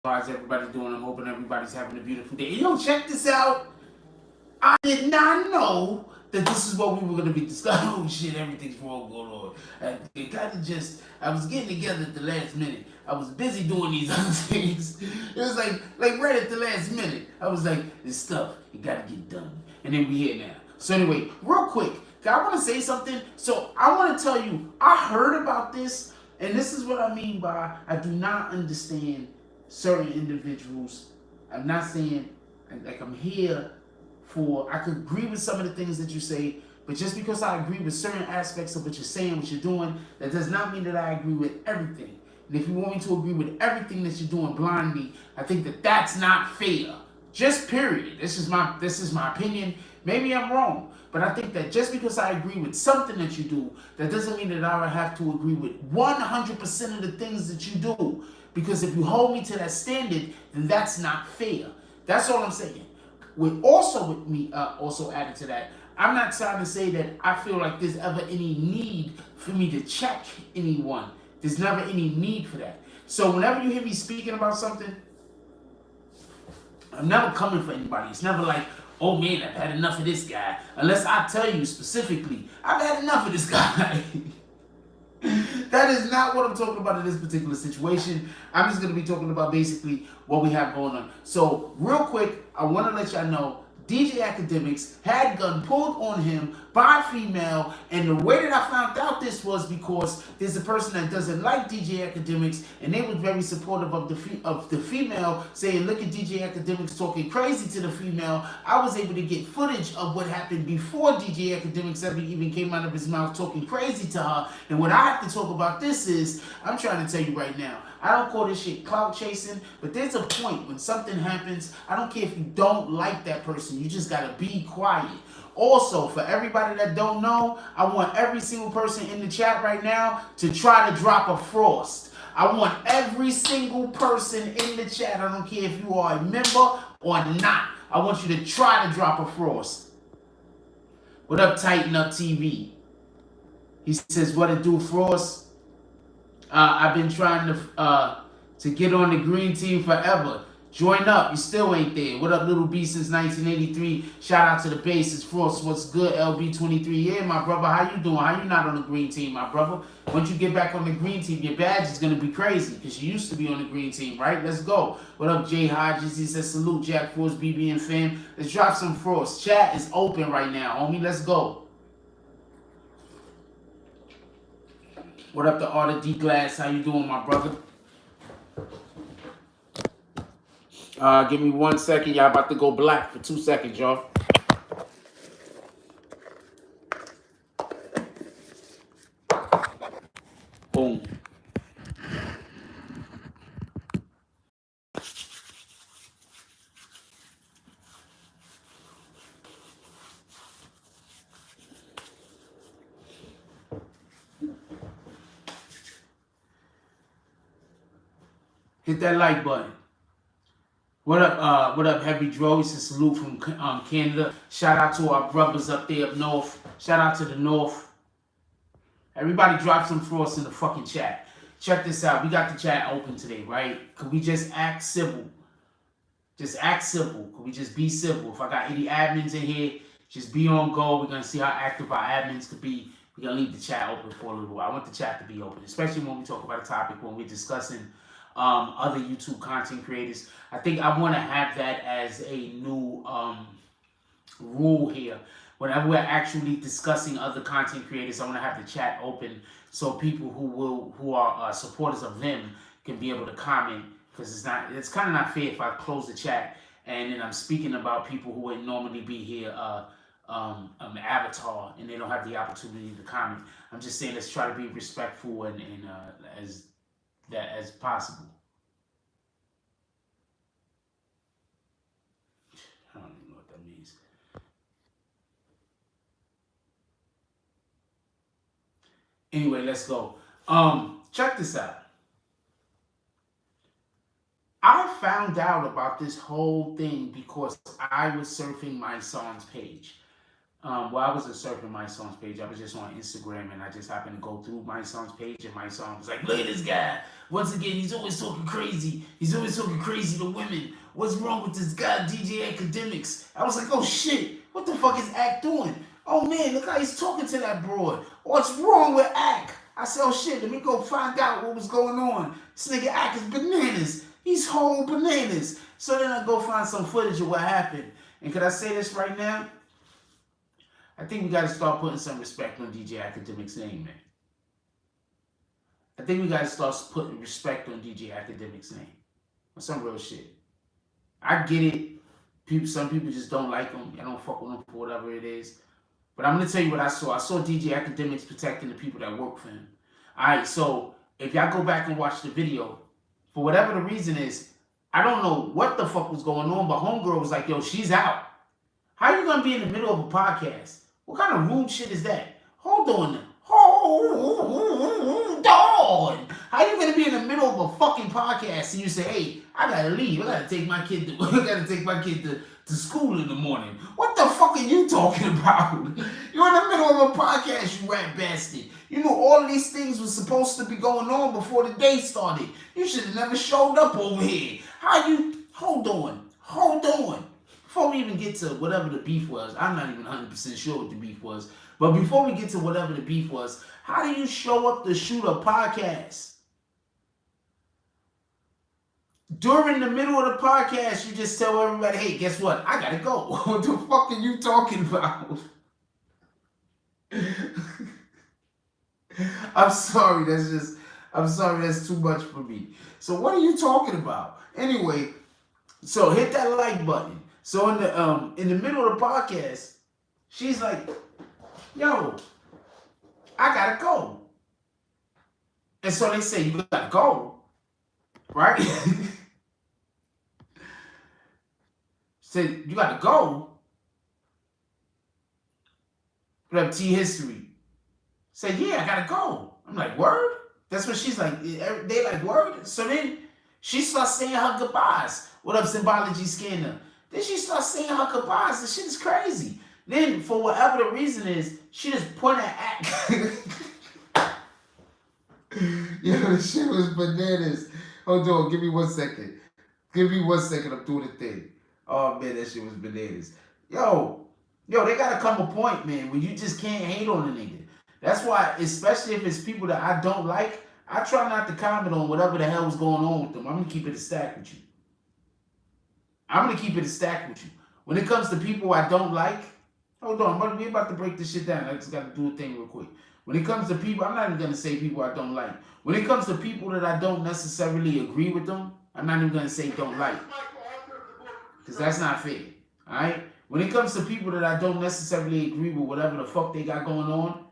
How's everybody doing? I'm hoping everybody's having a beautiful day. Yo, check this out. I did not know that this is what we were going to be discussing. Oh shit, everything's wrong going on. It kind of just, I was getting together at the last minute. I was busy doing these other things. It was like right at the last minute. I was like, this stuff, you got to get done. And then we here now. So anyway, real quick, I want to say something. So I want to tell you, I heard about this, and this is what I mean by I do not understand certain individuals. I'm not saying like I'm here for, I could agree with some of the things that you say, but just because I agree with certain aspects of what you're saying, what you're doing, that does not mean that I agree with everything. And if you want me to agree with everything that you're doing blindly, I think that that's not fair. Just period. This is my opinion. Maybe I'm wrong, but I think that just because I agree with something that you do, that doesn't mean that I would have to agree with 100% of the things that you do. Because if you hold me to that standard, then that's not fair. That's all I'm saying. Also added to that, I'm not trying to say that I feel like there's ever any need for me to check anyone. There's never any need for that. So whenever you hear me speaking about something, I'm never coming for anybody. It's never like, oh man, I've had enough of this guy. Unless I tell you specifically, I've had enough of this guy. That is not what I'm talking about in this particular situation. I'm just going to be talking about basically what we have going on. So real quick, I want to let y'all know DJ Akademiks had gun pulled on him by a female, and the way that I found out this was because there's a person that doesn't like DJ Akademiks, and they were very supportive of the female, saying, look at DJ Akademiks talking crazy to the female. I was able to get footage of what happened before DJ Akademiks ever even came out of his mouth talking crazy to her. And what I have to talk about this is, I'm trying to tell you right now, I don't call this shit clout chasing, but there's a point when something happens, I don't care if you don't like that person, you just gotta be quiet. Also, for everybody that don't know, I want every single person in the chat right now to try to drop a frost. I want every single person in the chat, I don't care if you are a member or not, I want you to try to drop a frost. What up, Tighten Up TV? He says, what it do, Frost? I've been trying to get on the green team forever. Join up. You still ain't there. What up, Little B since 1983? Shout out to the bases. Frost, what's good? LB23. Yeah, my brother. How you doing? How you not on the green team, my brother? Once you get back on the green team, your badge is going to be crazy because you used to be on the green team, right? Let's go. What up, Jay Hodges? He says, salute, Jack Frost, BBN fam. Let's drop some Frost. Chat is open right now, homie. Let's go. What up, the Art of D-Glass? How you doing, my brother? Give me 1 second. Y'all about to go black for 2 seconds, y'all. Boom. Hit that like button. What up, Heavy Dro? It's a salute from Canada. Shout out to our brothers up there up north. Shout out to the north. Everybody drop some frost in the fucking chat. Check this out. We got the chat open today, right? Could we just act civil? Just act civil. Could we just be civil? If I got any admins in here, just be on go. We're going to see how active our admins could be. We're going to leave the chat open for a little while. I want the chat to be open, especially when we talk about a topic, when we're discussing other YouTube content creators. I think I want to have that as a new rule here. Whenever we're actually discussing other content creators, I want to have the chat open so people who are supporters of them can be able to comment, because it's kind of not fair if I close the chat and then I'm speaking about people who would normally be here avatar and they don't have the opportunity to comment. I'm just saying, let's try to be respectful and as possible. I don't even know what that means. Anyway, let's go. Check this out. I found out about this whole thing because I was surfing my son's page. Well, I wasn't surfing my son's page. I was just on Instagram, and I just happened to go through my son's page, and my son was like, "Look at this guy. Once again, he's always talking crazy. He's always talking crazy to women. What's wrong with this guy, DJ Akademiks?" I was like, "Oh shit, what the fuck is Ak doing? Oh man, look how he's talking to that broad. What's wrong with Ak?" I said, "Oh shit, let me go find out what was going on. This nigga Ak is bananas. He's whole bananas." So then I go find some footage of what happened. And could I say this right now? I think we got to start putting some respect on DJ Akademiks' name, man. I think we got to start putting respect on DJ Akademiks' name. On some real shit. I get it. Some people just don't like him. I don't fuck with him for whatever it is. But I'm going to tell you what I saw. I saw DJ Akademiks protecting the people that work for him. All right, so if y'all go back and watch the video, for whatever the reason is, I don't know what the fuck was going on, but homegirl was like, "Yo, she's out." How you going to be in the middle of a podcast? What kind of rude shit is that? Hold on. Hold on. How you gonna be in the middle of a fucking podcast and you say, "Hey, I gotta leave. I gotta take my kid to school in the morning"? What the fuck are you talking about? You're in the middle of a podcast, you rat bastard. You knew all of these things were supposed to be going on before the day started. You should have never showed up over here. How you? Hold on. Before we even get to whatever the beef was, I'm not even 100% sure what the beef was. But before we get to whatever the beef was, how do you show up to shoot a podcast? During the middle of the podcast, you just tell everybody, "Hey, guess what? I gotta go." What the fuck are you talking about? I'm sorry, that's too much for me. So what are you talking about? Anyway, so hit that like button. So in the middle of the podcast, she's like, "Yo, I gotta go." And so they say, "You gotta go," right? Said, "You gotta go." What up, T History? Said, "Yeah, I gotta go." I'm like, "Word?" That's what she's like. They like, "Word?" So then she starts saying her goodbyes. What up, Symbology Scanner? Then she starts saying her goodbyes. The shit is crazy. Then, for whatever the reason is, she just pointed at Yo, this shit was bananas. Hold on, give me 1 second. I'm doing the thing. Oh, man, that shit was bananas. Yo, they gotta come a point, man, where you just can't hate on a nigga. That's why, especially if it's people that I don't like, I try not to comment on whatever the hell is going on with them. I'm gonna keep it a stack with you. When it comes to people I don't like, hold on, but we're about to break this shit down. I just got to do a thing real quick. When it comes to people, I'm not even going to say people I don't like. When it comes to people that I don't necessarily agree with them, I'm not even going to say don't like. Because that's not fair. All right? When it comes to people that I don't necessarily agree with whatever the fuck they got going on,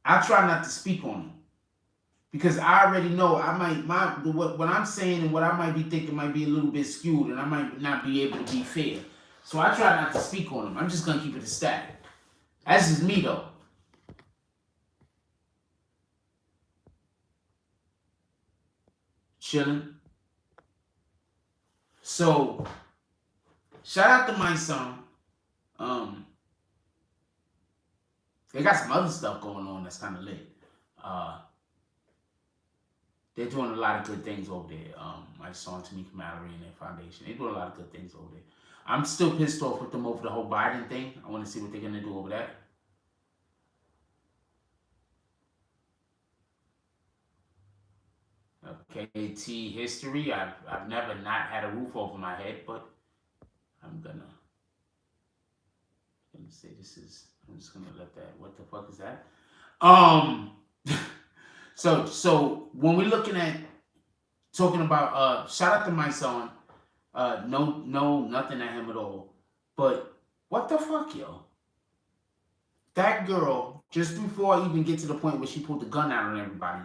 I try not to speak on them. Because I already know what I'm saying and what I might be thinking might be a little bit skewed, and I might not be able to be fair. So I try not to speak on them. I'm just gonna keep it a static. That's just me though. Chilling. So shout out to my son. They got some other stuff going on that's kind of lit. They're doing a lot of good things over there. My son, Tamika Mallory, and their foundation. They're doing a lot of good things over there. I'm still pissed off with them over the whole Biden thing. I want to see what they're going to do over that. Okay, T History. I've never not had a roof over my head, but I'm gonna say this is. I'm just gonna let that. What the fuck is that? So when we're looking at talking about shout out to my son. No, nothing at him at all. But what the fuck, yo? That girl, just before I even get to the point where she pulled the gun out on everybody,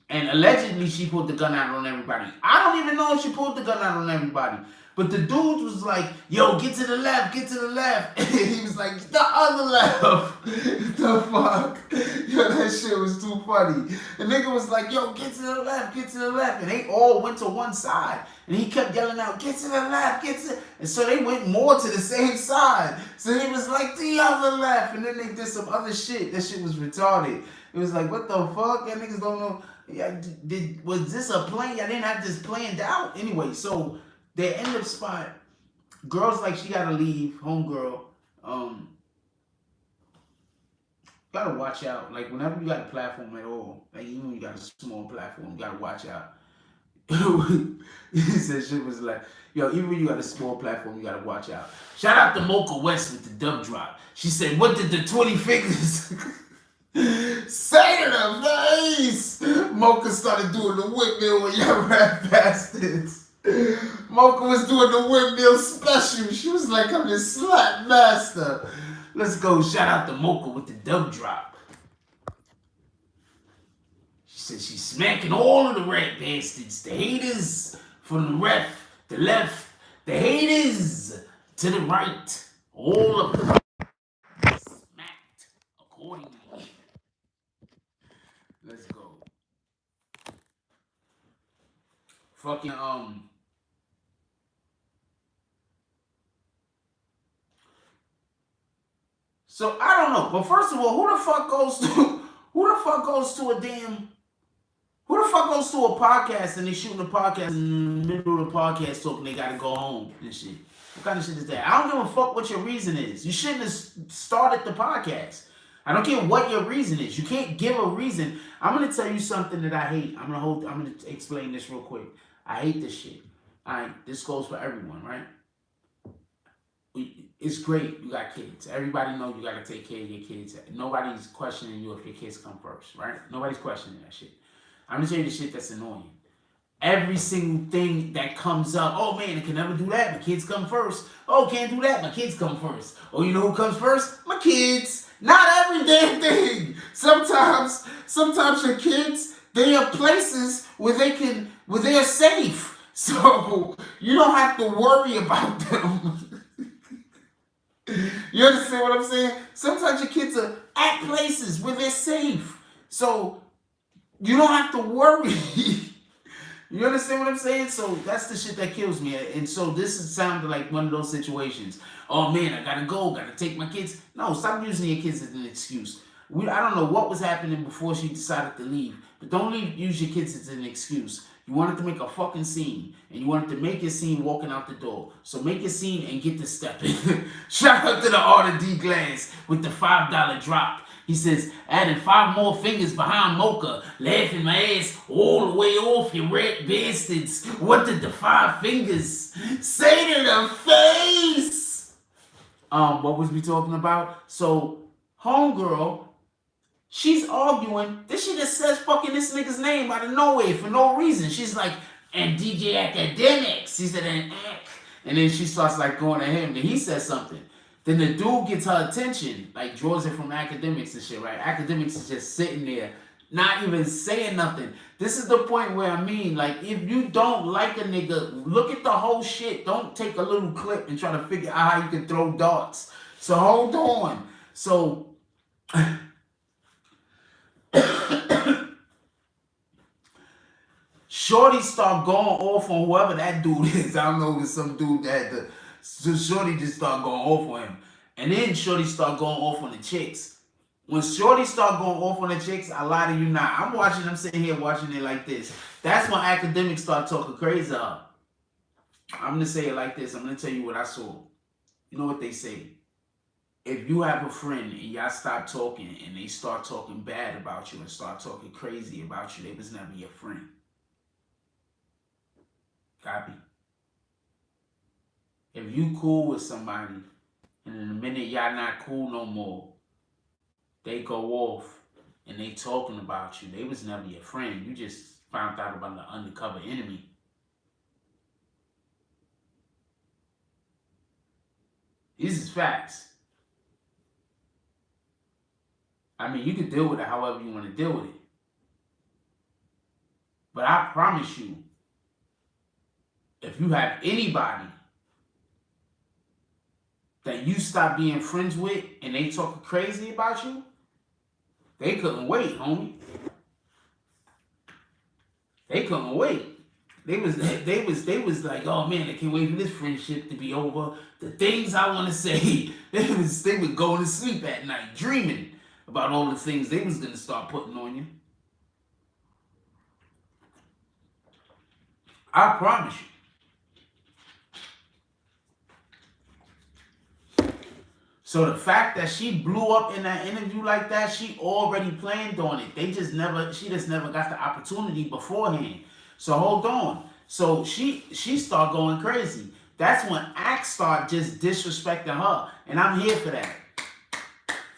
and allegedly she pulled the gun out on everybody. I don't even know if she pulled the gun out on everybody. But the dude was like, yo, get to the left, get to the left. And he was like, the other left. The fuck? Yo, that shit was too funny. The nigga was like, yo, get to the left, get to the left. And they all went to one side. And he kept yelling out, get to the left, get to... And so they went more to the same side. So he was like, the other left. And then they did some other shit. That shit was retarded. It was like, what the fuck? Y'all niggas don't know. Was this a plan? Y'all didn't have this planned out? Anyway, so their end up spot, girls like she gotta leave, homegirl. Gotta watch out. Like whenever you got a platform at all, like even when you got a small platform, you gotta watch out. He said shit was like, yo, even when you got a small platform, you gotta watch out. Shout out to Mocha West with the dub drop. She said, what did the 20 fingers say to the face? Mocha started doing the windmill with your rap bastards. Mocha was doing the windmill special. She was like, I'm the slap master. Let's go. Shout out to Mocha with the dub drop. She said she's smacking all of the rap bastards. The haters from the left, the haters to the right. All of them smacked accordingly. Let's go. Fucking So I don't know, but first of all, who the fuck goes to a podcast and they shooting a podcast in the middle of the podcast talking they gotta go home and shit? What kind of shit is that? I don't give a fuck what your reason is. You shouldn't have started the podcast. I don't care what your reason is. You can't give a reason. I'm gonna tell you something that I hate. I'm gonna explain this real quick. I hate this shit. This goes for everyone, right? It's great you got kids. Everybody know you gotta take care of your kids. Nobody's questioning you if your kids come first, right? Nobody's questioning that shit. I'm gonna tell you the shit that's annoying. Every single thing that comes up, oh man, I can never do that, my kids come first. Oh, can't do that, my kids come first. Oh, you know who comes first? My kids. Not every damn thing. Sometimes your kids, they are places where they're safe. So you don't have to worry about them. You understand what I'm saying? Sometimes your kids are at places where they're safe. So you don't have to worry. You understand what I'm saying? So that's the shit that kills me. And so this is sounding like one of those situations. Oh man, I gotta go, gotta take my kids. No, stop using your kids as an excuse. I don't know what was happening before she decided to leave, but don't use your kids as an excuse. You wanted to make a fucking scene, and you wanted to make your scene walking out the door. So make your scene and get to stepping. Shout out to the Art of D Glass with the $5 drop. He says, adding 5 more fingers behind Mocha, laughing my ass all the way off, you red bastards. What did the 5 fingers say to the face? What was we talking about? So, homegirl, she's arguing. Then she just says fucking this nigga's name out of nowhere for no reason. She's like, and DJ Akademiks. She said, and then she starts like going at him. Then he says something. Then the dude gets her attention, like draws it from Akademiks and shit, right? Akademiks is just sitting there, not even saying nothing. This is the point where I mean, like, if you don't like a nigga, look at the whole shit. Don't take a little clip and try to figure out how you can throw darts. So hold on. So Shorty start going off on whoever that dude is. I don't know if it's some dude that had to. So Shorty just start going off on him. And then Shorty start going off on the chicks. When Shorty start going off on the chicks, I lie to you not. I'm sitting here watching it like this. That's when Akademiks start talking crazy. I'm going to say it like this. I'm going to tell you what I saw. You know what they say? If you have a friend and y'all stop talking and they start talking bad about you and start talking crazy about you, they was never your friend. Copy? If you cool with somebody and in a minute y'all not cool no more, they go off and they talking about you, they was never your friend. You just found out about the undercover enemy. These is facts. I mean, you can deal with it however you want to deal with it. But I promise you, if you have anybody that you stop being friends with and they talking crazy about you, they couldn't wait, homie. They couldn't wait. They was like, oh man, I can't wait for this friendship to be over. The things I want to say, they would go to sleep at night dreaming about all the things they was gonna start putting on you. I promise you. So the fact that she blew up in that interview like that, she already planned on it. She just never got the opportunity beforehand. So hold on. So she started going crazy. That's when Axe started just disrespecting her. And I'm here for that.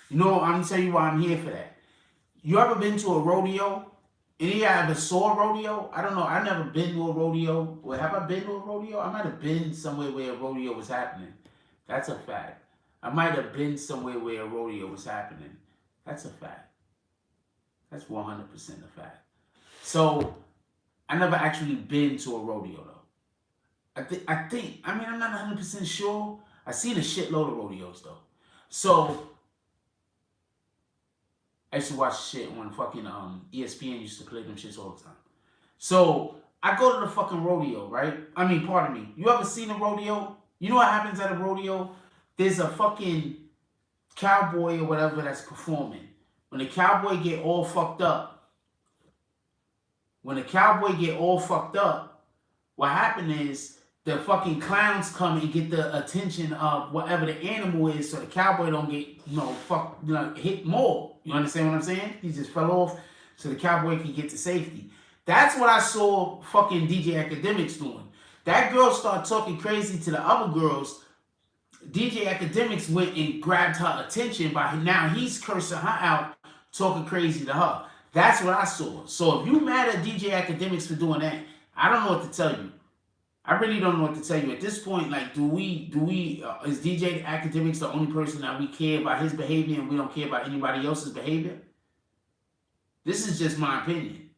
You know, I'm gonna tell you why I'm here for that. You ever been to a rodeo? Any of y'all ever saw a rodeo? I don't know. I've never been to a rodeo. Well, have I been to a rodeo? I might have been somewhere where a rodeo was happening. That's a fact. I might have been somewhere where a rodeo was happening. That's a fact. That's 100% a fact. So, I never actually been to a rodeo, though. I mean, I'm not 100% sure. I seen a shitload of rodeos, though. So, I used to watch shit on fucking ESPN used to play them shits all the time. So, I go to the fucking rodeo, right? I mean, pardon me. You ever seen a rodeo? You know what happens at a rodeo? There's a fucking cowboy or whatever that's performing. When the cowboy get all fucked up, what happened is the fucking clowns come and get the attention of whatever the animal is, so the cowboy don't get, hit more. You understand what I'm saying? He just fell off so the cowboy can get to safety. That's what I saw fucking DJ Akademiks doing. That girl started talking crazy to the other girls. DJ Akademiks went and grabbed her attention by now he's cursing her out, talking crazy to her. That's what I saw. So if you mad at DJ Akademiks for doing that, I don't know what to tell you. I really don't know what to tell you. At this point, like, is DJ Akademiks the only person that we care about his behavior and we don't care about anybody else's behavior? This is just my opinion.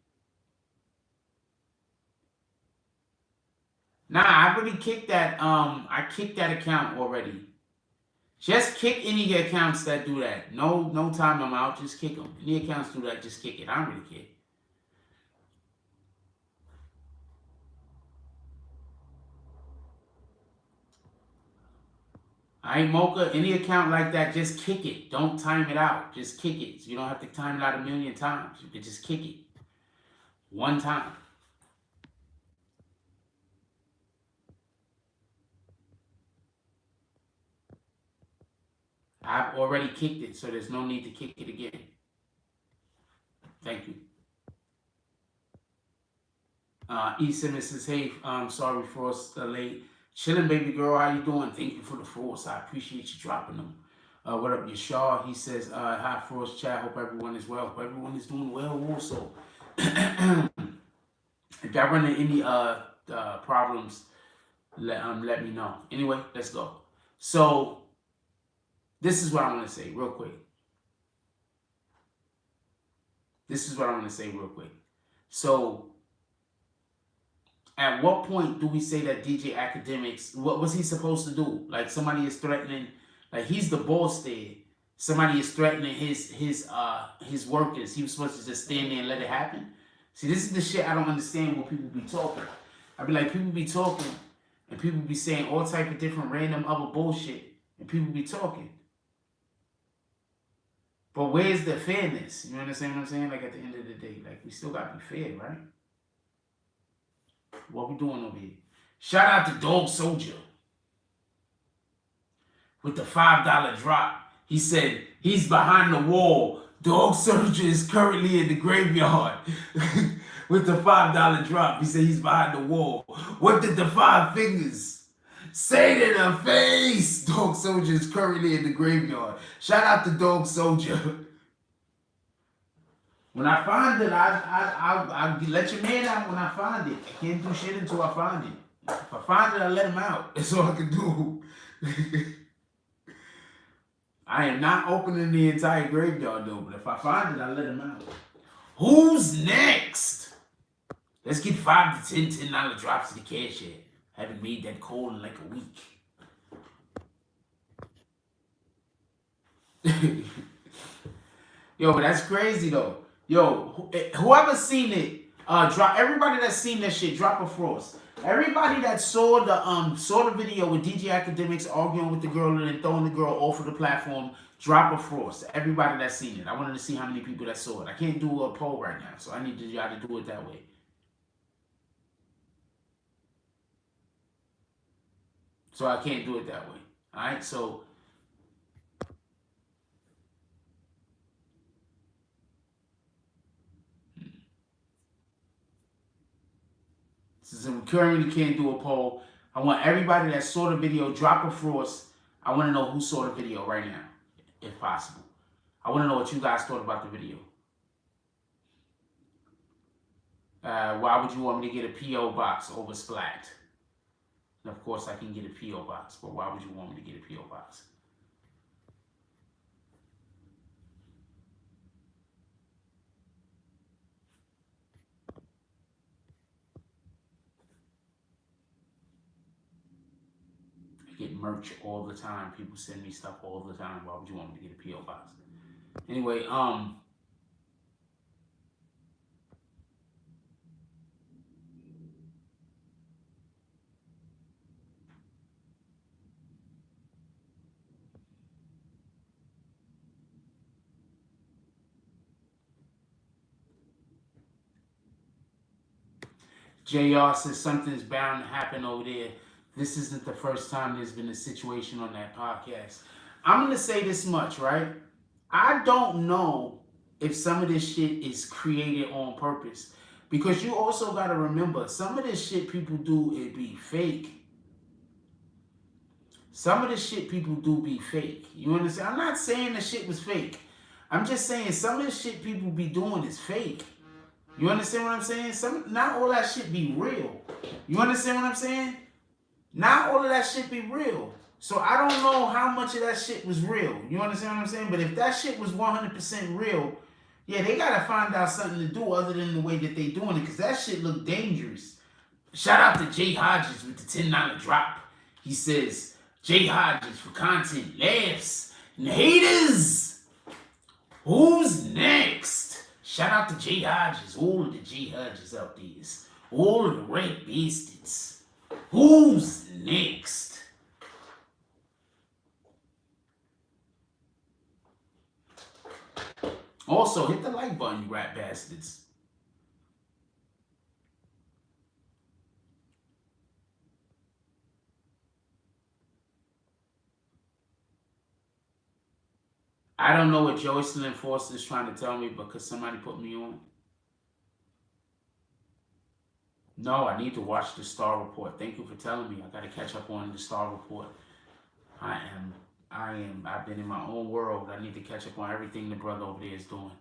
Nah, I already kicked that, I kicked that account already. Just kick any accounts that do that. No time them out, just kick them. Any accounts do that, just kick it. I don't really care. I ain't Mocha. Any account like that, just kick it. Don't time it out. Just kick it. So you don't have to time it out a million times. You can just kick it. One time. I've already kicked it, so there's no need to kick it again. Thank you. ISIME says, hey, sorry for us late. Chilling, baby girl. How you doing? Thank you for the force. I appreciate you dropping them. What up, Yashar? He says, hi, Frost chat. Hope everyone is well. Hope everyone is doing well also. If y'all run into any problems, let me know. Anyway, let's go. So, this is what I want to say real quick. So, at what point do we say that DJ Akademiks, what was he supposed to do? Like, somebody is threatening, like, he's the boss there. Somebody is threatening his workers. He was supposed to just stand there and let it happen. See, this is the shit I don't understand when people be talking. I be like, people be talking, and people be saying all type of different random other bullshit, and people be talking. But where's the fairness? You understand what I'm saying? Like, at the end of the day, like, we still got to be fair, right? What we doing over here? Shout out to Dog Soldier with the $5 drop. He said he's behind the wall. Dog Soldier is currently in the graveyard with the $5 drop. He said he's behind the wall. What did the 5 fingers say to the face? Dog Soldier is currently in the graveyard. Shout out to Dog Soldier. When I find it, I'll let your man out when I find it. I can't do shit until I find it. If I find it, I let him out. That's all I can do. I am not opening the entire graveyard though, but if I find it, I let him out. Who's next? Let's get 5 to $10 drops to the cash app. Haven't made that call in like a week. Yo, but that's crazy though. Yo, whoever seen it, drop. Everybody that's seen that shit, drop a frost. Everybody that saw the video with DJ Akademiks arguing with the girl and then throwing the girl off of the platform, drop a frost. Everybody that's seen it. I wanted to see how many people that saw it. I can't do a poll right now, so I need y'all to do it that way. So I can't do it that way. All right, so. Since we currently can't do a poll, I want everybody that saw the video, drop a frost. I want to know who saw the video right now, if possible. I want to know what you guys thought about the video. Why would you want me to get a P.O. box over Splat? And of course, I can get a P.O. box, but why would you want me to get a P.O. box? I get merch all the time. People send me stuff all the time. Why would you want me to get a P.O. box? Anyway, JR says something's bound to happen over there. This isn't the first time there's been a situation on that podcast. I'm going to say this much, right? I don't know if some of this shit is created on purpose. Because you also got to remember, some of this shit people do, it be fake. Some of the shit people do be fake. You understand? I'm not saying the shit was fake. I'm just saying some of the shit people be doing is fake. You understand what I'm saying? Not all that shit be real. You understand what I'm saying? Not all of that shit be real. So I don't know how much of that shit was real. You understand what I'm saying? But if that shit was 100% real, yeah, they gotta find out something to do other than the way that they doing it, because that shit look dangerous. Shout out to Jay Hodges with the $10 drop. He says, Jay Hodges for content, laughs, and haters. Who's next? Shout out to Jay Hodges, all of the Jay Hodges out there. All of the red bastards. Who's next? Also, hit the like button, you rat bastards. I don't know what Joycelyn Foster is trying to tell me because somebody put me on. No, I need to watch the Star Report. Thank you for telling me. I got to catch up on the Star Report. I've been in my own world. I need to catch up on everything the brother over there is doing.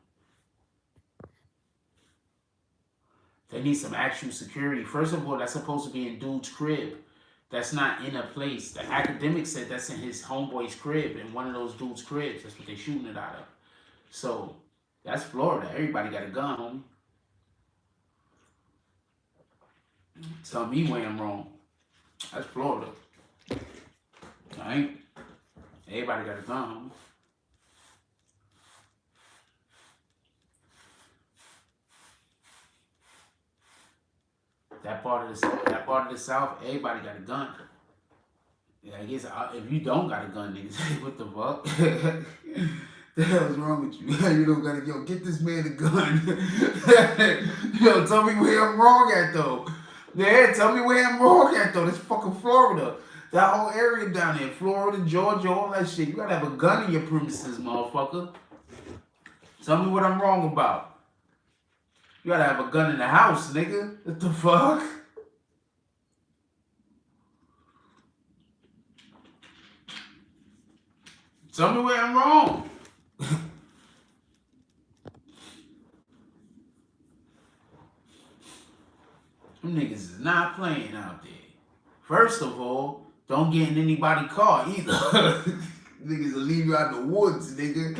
They need some actual security. First of all, that's supposed to be in dude's crib. That's not in a place. The Akademiks said that's in his homeboy's crib, in one of those dudes' cribs. That's what they're shooting it out of. So, that's Florida. Everybody got a gun, homie. Tell me where I'm wrong. That's Florida. Alright? Everybody got a gun, homie. That part of the South, everybody got a gun. Yeah, I guess if you don't got a gun, niggas, what the fuck? The hell's wrong with you? You don't gotta, yo, get this man a gun. Yo, tell me where I'm wrong at, though. Yeah, tell me where I'm wrong at, though. This fucking Florida. That whole area down there, Florida, Georgia, all that shit. You gotta have a gun in your premises, motherfucker. Tell me what I'm wrong about. You gotta have a gun in the house, nigga. What the fuck? Tell me where I'm wrong. Them niggas is not playing out there. First of all, don't get in anybody's car either. Niggas will leave you out in the woods, nigga.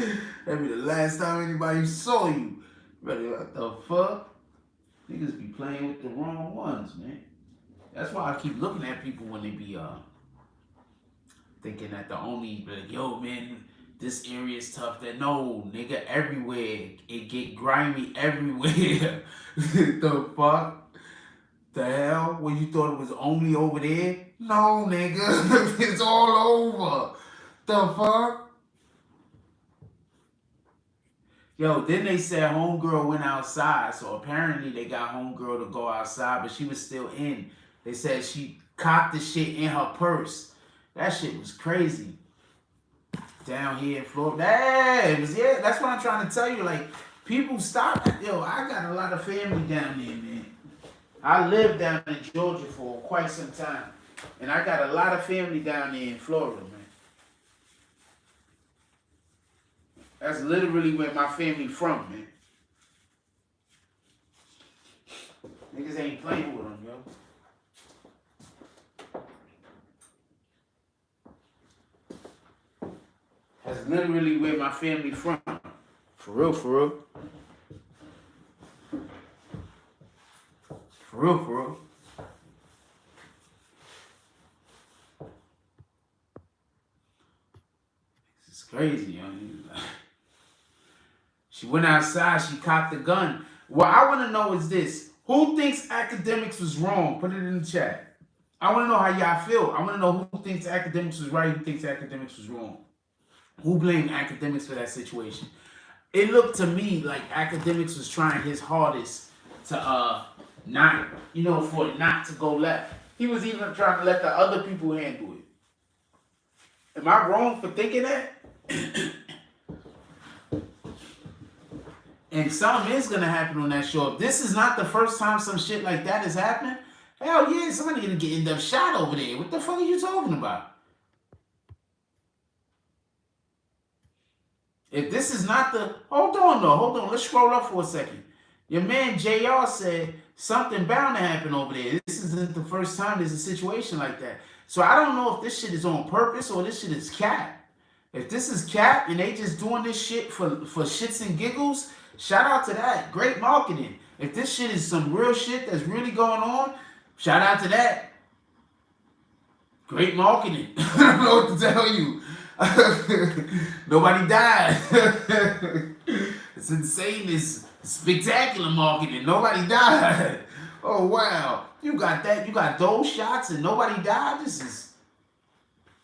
That'll be the last time anybody saw you. Brother, what the fuck? Niggas be playing with the wrong ones, man. That's why I keep looking at people when they be thinking that the only, like, yo, man, this area is tough. That no, nigga, everywhere. It get grimy everywhere. The fuck? The hell? When you thought it was only over there? No, nigga. It's all over. The fuck? Yo, then they said homegirl went outside. So apparently they got homegirl to go outside, but she was still in. They said she cocked the shit in her purse. That shit was crazy. Down here in Florida. Yeah, that's what I'm trying to tell you. Like, people stop. Yo, I got a lot of family down there, man. I lived down in Georgia for quite some time. And I got a lot of family down there in Florida, man. That's literally where my family from, man. Niggas ain't playing with them, yo. That's literally where my family from. For real, for real. For real, for real. This is crazy, yo. She went outside, she cocked the gun. What I want to know is this. Who thinks Akademiks was wrong? Put it in the chat. I want to know how y'all feel. I want to know who thinks Akademiks was right, who thinks Akademiks was wrong. Who blamed Akademiks for that situation? It looked to me like Akademiks was trying his hardest to not, for it not to go left. He was even trying to let the other people handle it. Am I wrong for thinking that? And something is gonna happen on that show. If this is not the first time some shit like that has happened, hell yeah, somebody gonna end up shot over there. What the fuck are you talking about? If this is not the... Hold on. Let's scroll up for a second. Your man JR said something bound to happen over there. This isn't the first time there's a situation like that. So I don't know if this shit is on purpose or this shit is cap. If this is cap and they just doing this shit for shits and giggles, shout out to that. Great marketing. If this shit is some real shit that's really going on, shout out to that. Great marketing. I don't know what to tell you. Nobody died. It's insane. It's spectacular marketing. Nobody died. Oh wow. You got that. You got those shots and nobody died. This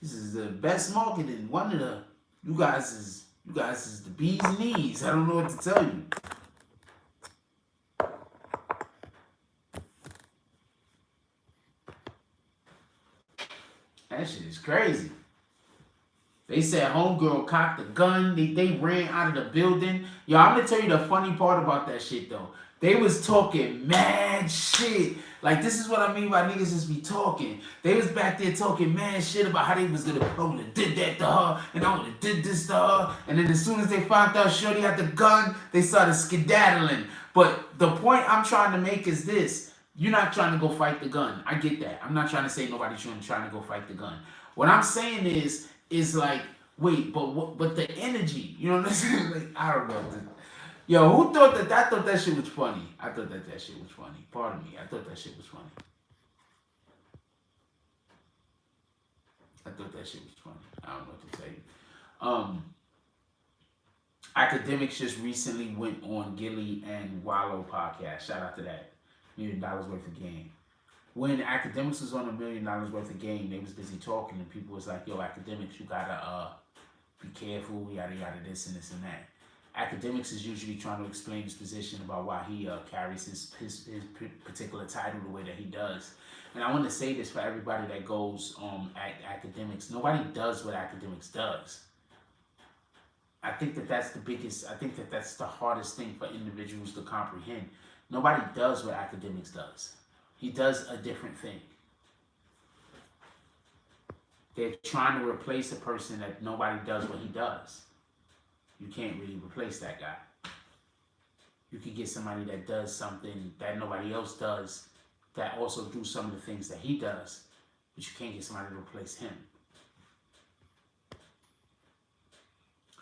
is the best marketing. One of the you guys is the bee's knees. I don't know what to tell you. That shit is crazy. They said homegirl cocked a gun. They ran out of the building. Yo, I'm gonna tell you the funny part about that shit though. They was talking mad shit. Like, this is what I mean by niggas just be talking. They was back there talking mad shit about how they was gonna did that to her and I would've did this to her. And then as soon as they found out Shorty had the gun, they started skedaddling. But the point I'm trying to make is this. You're not trying to go fight the gun. I get that. I'm not trying to say nobody's trying to go fight the gun. What I'm saying is like, wait, but the energy, you know what I'm saying? Like, I don't know. Yo, who thought that? I thought that shit was funny. I thought that shit was funny. Pardon me. I thought that shit was funny. I thought that shit was funny. I don't know what to tell you. Akademiks just recently went on Gilly and Wallow podcast. Shout out to that. $1 million worth of game. When Akademiks was on $1 million worth of game, they was busy talking and people was like, yo, Akademiks, you gotta be careful, yada yada, this and this and that. Akademiks is usually trying to explain his position about why he carries his particular title the way that he does. And I want to say this for everybody that goes at Akademiks. Nobody does what Akademiks does. I think that's the biggest, I think that's the hardest thing for individuals to comprehend. Nobody does what Akademiks does. He does a different thing. They're trying to replace a person that nobody does what he does. You can't really replace that guy. You can get somebody that does something that nobody else does, that also do some of the things that he does, but you can't get somebody to replace him.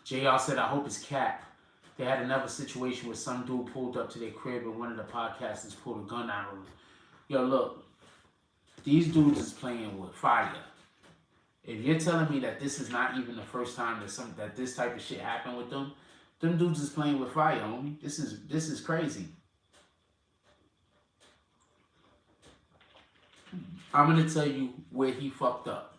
JR said, I hope it's cap. They had another situation where some dude pulled up to their crib and one of the podcasters pulled a gun out of him. Yo, look, these dudes is playing with fire. If you're telling me that this is not even the first time that this type of shit happened with them dudes is playing with fire, homie. This is crazy. I'm gonna tell you where he fucked up.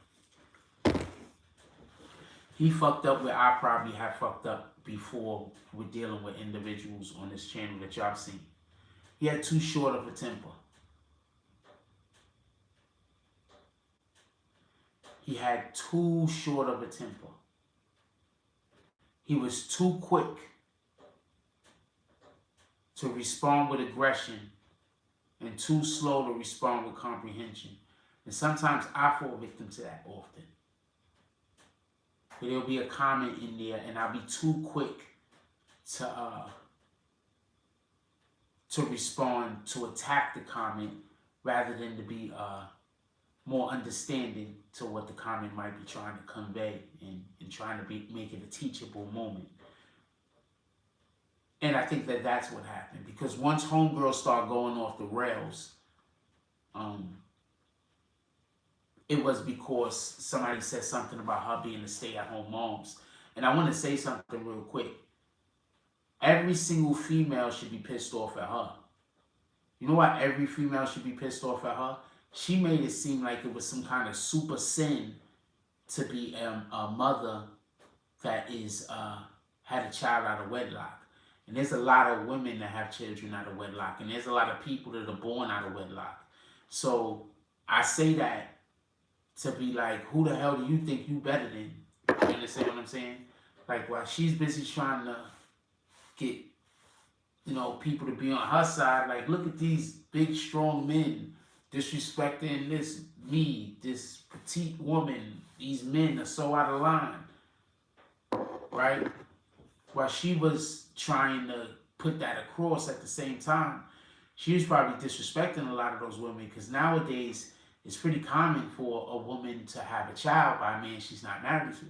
He fucked up where I probably have fucked up before with dealing with individuals on this channel that y'all seen. He had too short of a temper. He had too short of a temper. He was too quick to respond with aggression and too slow to respond with comprehension. And sometimes I fall victim to that often. But there'll be a comment in there and I'll be too quick to respond, to attack the comment rather than to be more understanding to what the comment might be trying to convey and trying to make it a teachable moment. And I think that that's what happened, because once homegirls start going off the rails, it was because somebody said something about her being a stay-at-home mom. And I want to say something real quick. Every single female should be pissed off at her. You know why every female should be pissed off at her? She made it seem like it was some kind of super sin to be a mother that is had a child out of wedlock. And there's a lot of women that have children out of wedlock. And there's a lot of people that are born out of wedlock. So I say that to be like, who the hell do you think you better than? You understand what I'm saying? Like, while she's busy trying to get, you know, people to be on her side, like, look at these big, strong men disrespecting this petite woman. These men are so out of line, right? While she was trying to put that across at the same time, she was probably disrespecting a lot of those women, because nowadays it's pretty common for a woman to have a child by a man she's not married to.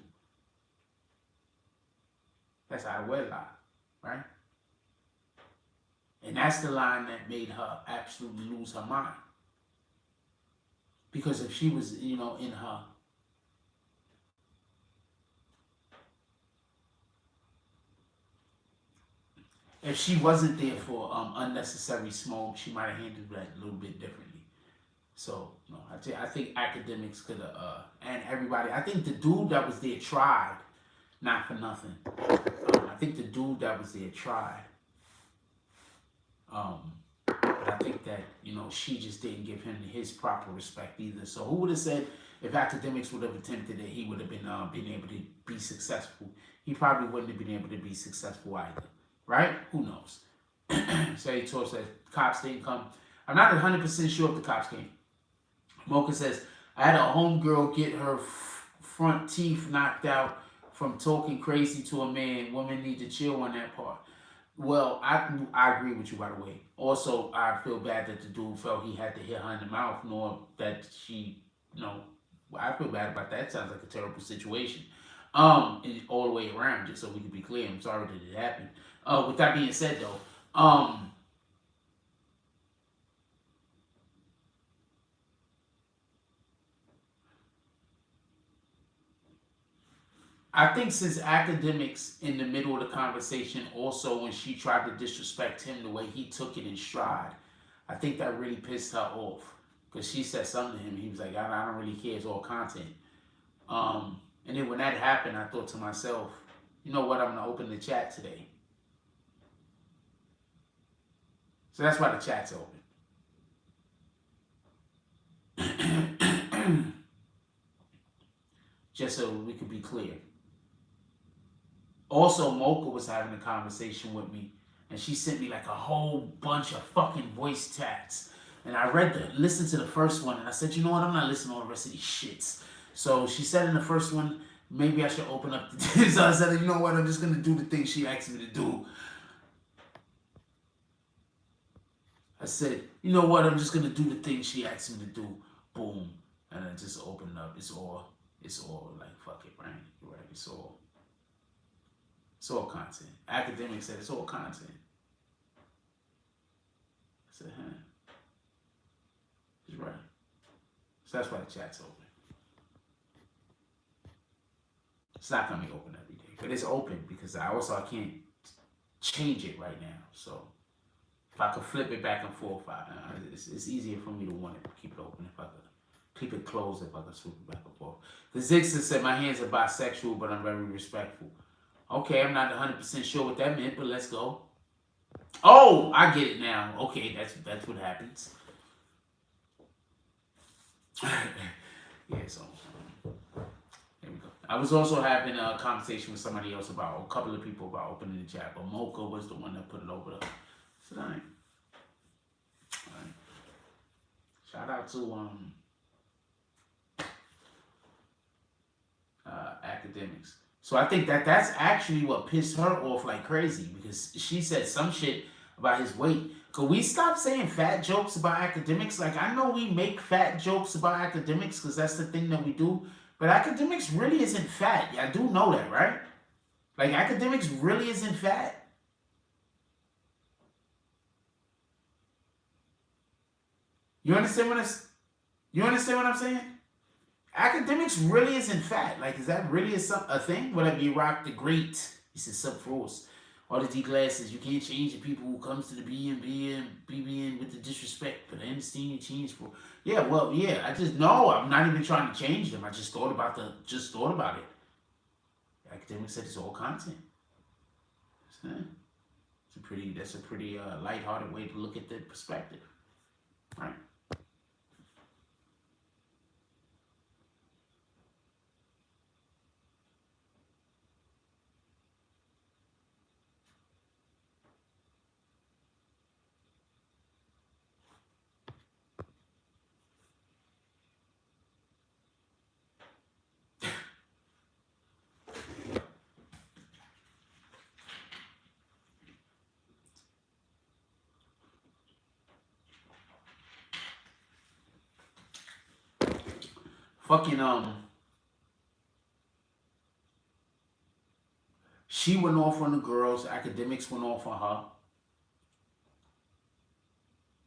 That's out of wedlock, right? And that's the line that made her absolutely lose her mind. Because if she was, you know, in her if she wasn't there for unnecessary smoke, she might have handled that a little bit differently. So, no, I think Akademiks could have, and everybody, I think the dude that was there tried, not for nothing. I think the dude that was there tried. But I think that, you know, she just didn't give him his proper respect either. So who would have said if Akademiks would have attempted it, he would have been able to be successful? He probably wouldn't have been able to be successful either, right? Who knows? Say Tor says cops didn't come. I'm not 100% sure if the cops came. Mocha says, I had a homegirl get her front teeth knocked out from talking crazy to a man. Women need to chill on that part. Well, I agree with you, by the way. Also, I feel bad that the dude felt he had to hit her in the mouth, nor that she, you know, I feel bad about that. It sounds like a terrible situation. All the way around, just so we can be clear. I'm sorry that it happened. With that being said, though, I think since Akademiks in the middle of the conversation, also when she tried to disrespect him the way he took it in stride, I think that really pissed her off. Because she said something to him, he was like, I don't really care, it's all content. And then when that happened, I thought to myself, you know what, I'm going to open the chat today. So that's why the chat's open. Just so we could be clear. Also, Mocha was having a conversation with me, and she sent me like a whole bunch of fucking voice chats. And I listened to the first one, and I said, you know what, I'm not listening to all the rest of these shits. So she said in the first one, maybe I should open up the So I said, you know what, I'm just going to do the thing she asked me to do. I said, you know what, I'm just going to do the thing she asked me to do. Boom. And I just opened up. It's all like, fuck it, right? Right, it's all content. Akademiks said it's all content. I said, He's right. So that's why the chat's open. It's not gonna be open every day, but it's open because I can't change it right now. So if I could flip it back and forth, it's easier for me to want to keep it open if I could keep it closed if I could swoop it back and forth. The Zixer said my hands are bisexual, but I'm very respectful. Okay, I'm not 100% sure what that meant, but let's go. Oh, I get it now. Okay, that's what happens. Yeah, so there we go. I was also having a conversation with somebody else about a couple of people about opening the chat, but Mocha was the one that put it over there. So all right. Shout out to Akademiks. So I think that's actually what pissed her off like crazy, because she said some shit about his weight. Could we stop saying fat jokes about Akademiks? Like, I know we make fat jokes about Akademiks because that's the thing that we do, but Akademiks really isn't fat. I do know that, right? Like, Akademiks really isn't fat. You understand what I'm saying? Akademiks really isn't fat. Like, is that really a thing? Whatever you rock the great. He said sub frost. All the D classes, you can't change the people who comes to the BBN with the disrespect, but I understand you change for. Yeah, well, yeah. I just know I'm not even trying to change them. I just thought about it. Akademiks said it's all content. That's a pretty lighthearted way to look at the perspective, right? Fucking she went off on the girls. Akademiks went off on her.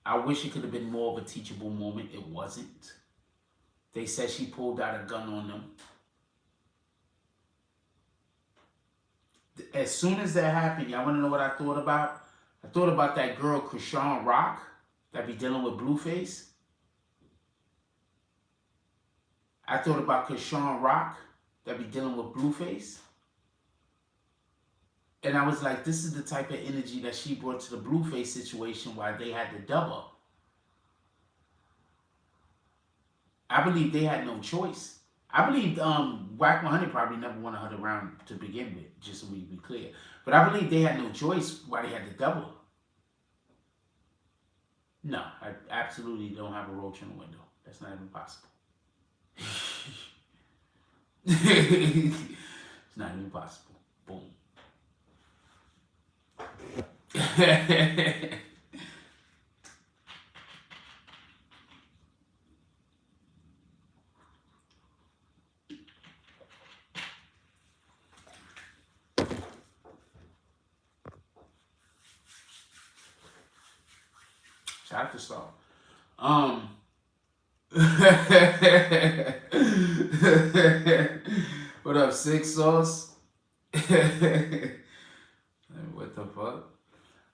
I wish it could have been more of a teachable moment. It wasn't. They said she pulled out a gun on them. As soon as that happened, y'all want to know what I thought about? I thought about that girl, Krishan Rock, that be dealing with Blueface. I thought about Krishan Rock, that be dealing with Blueface. And I was like, this is the type of energy that she brought to the Blueface situation while they had the double. I believe they had no choice. I believe Whack 100 probably never wanted her around to begin with, just so we be clear. But I believe they had no choice while they had the double. No, I absolutely don't have a roach in the window. That's not even possible. It's not even possible. Boom. Shout out to Star. What up, Six Sauce? What the fuck?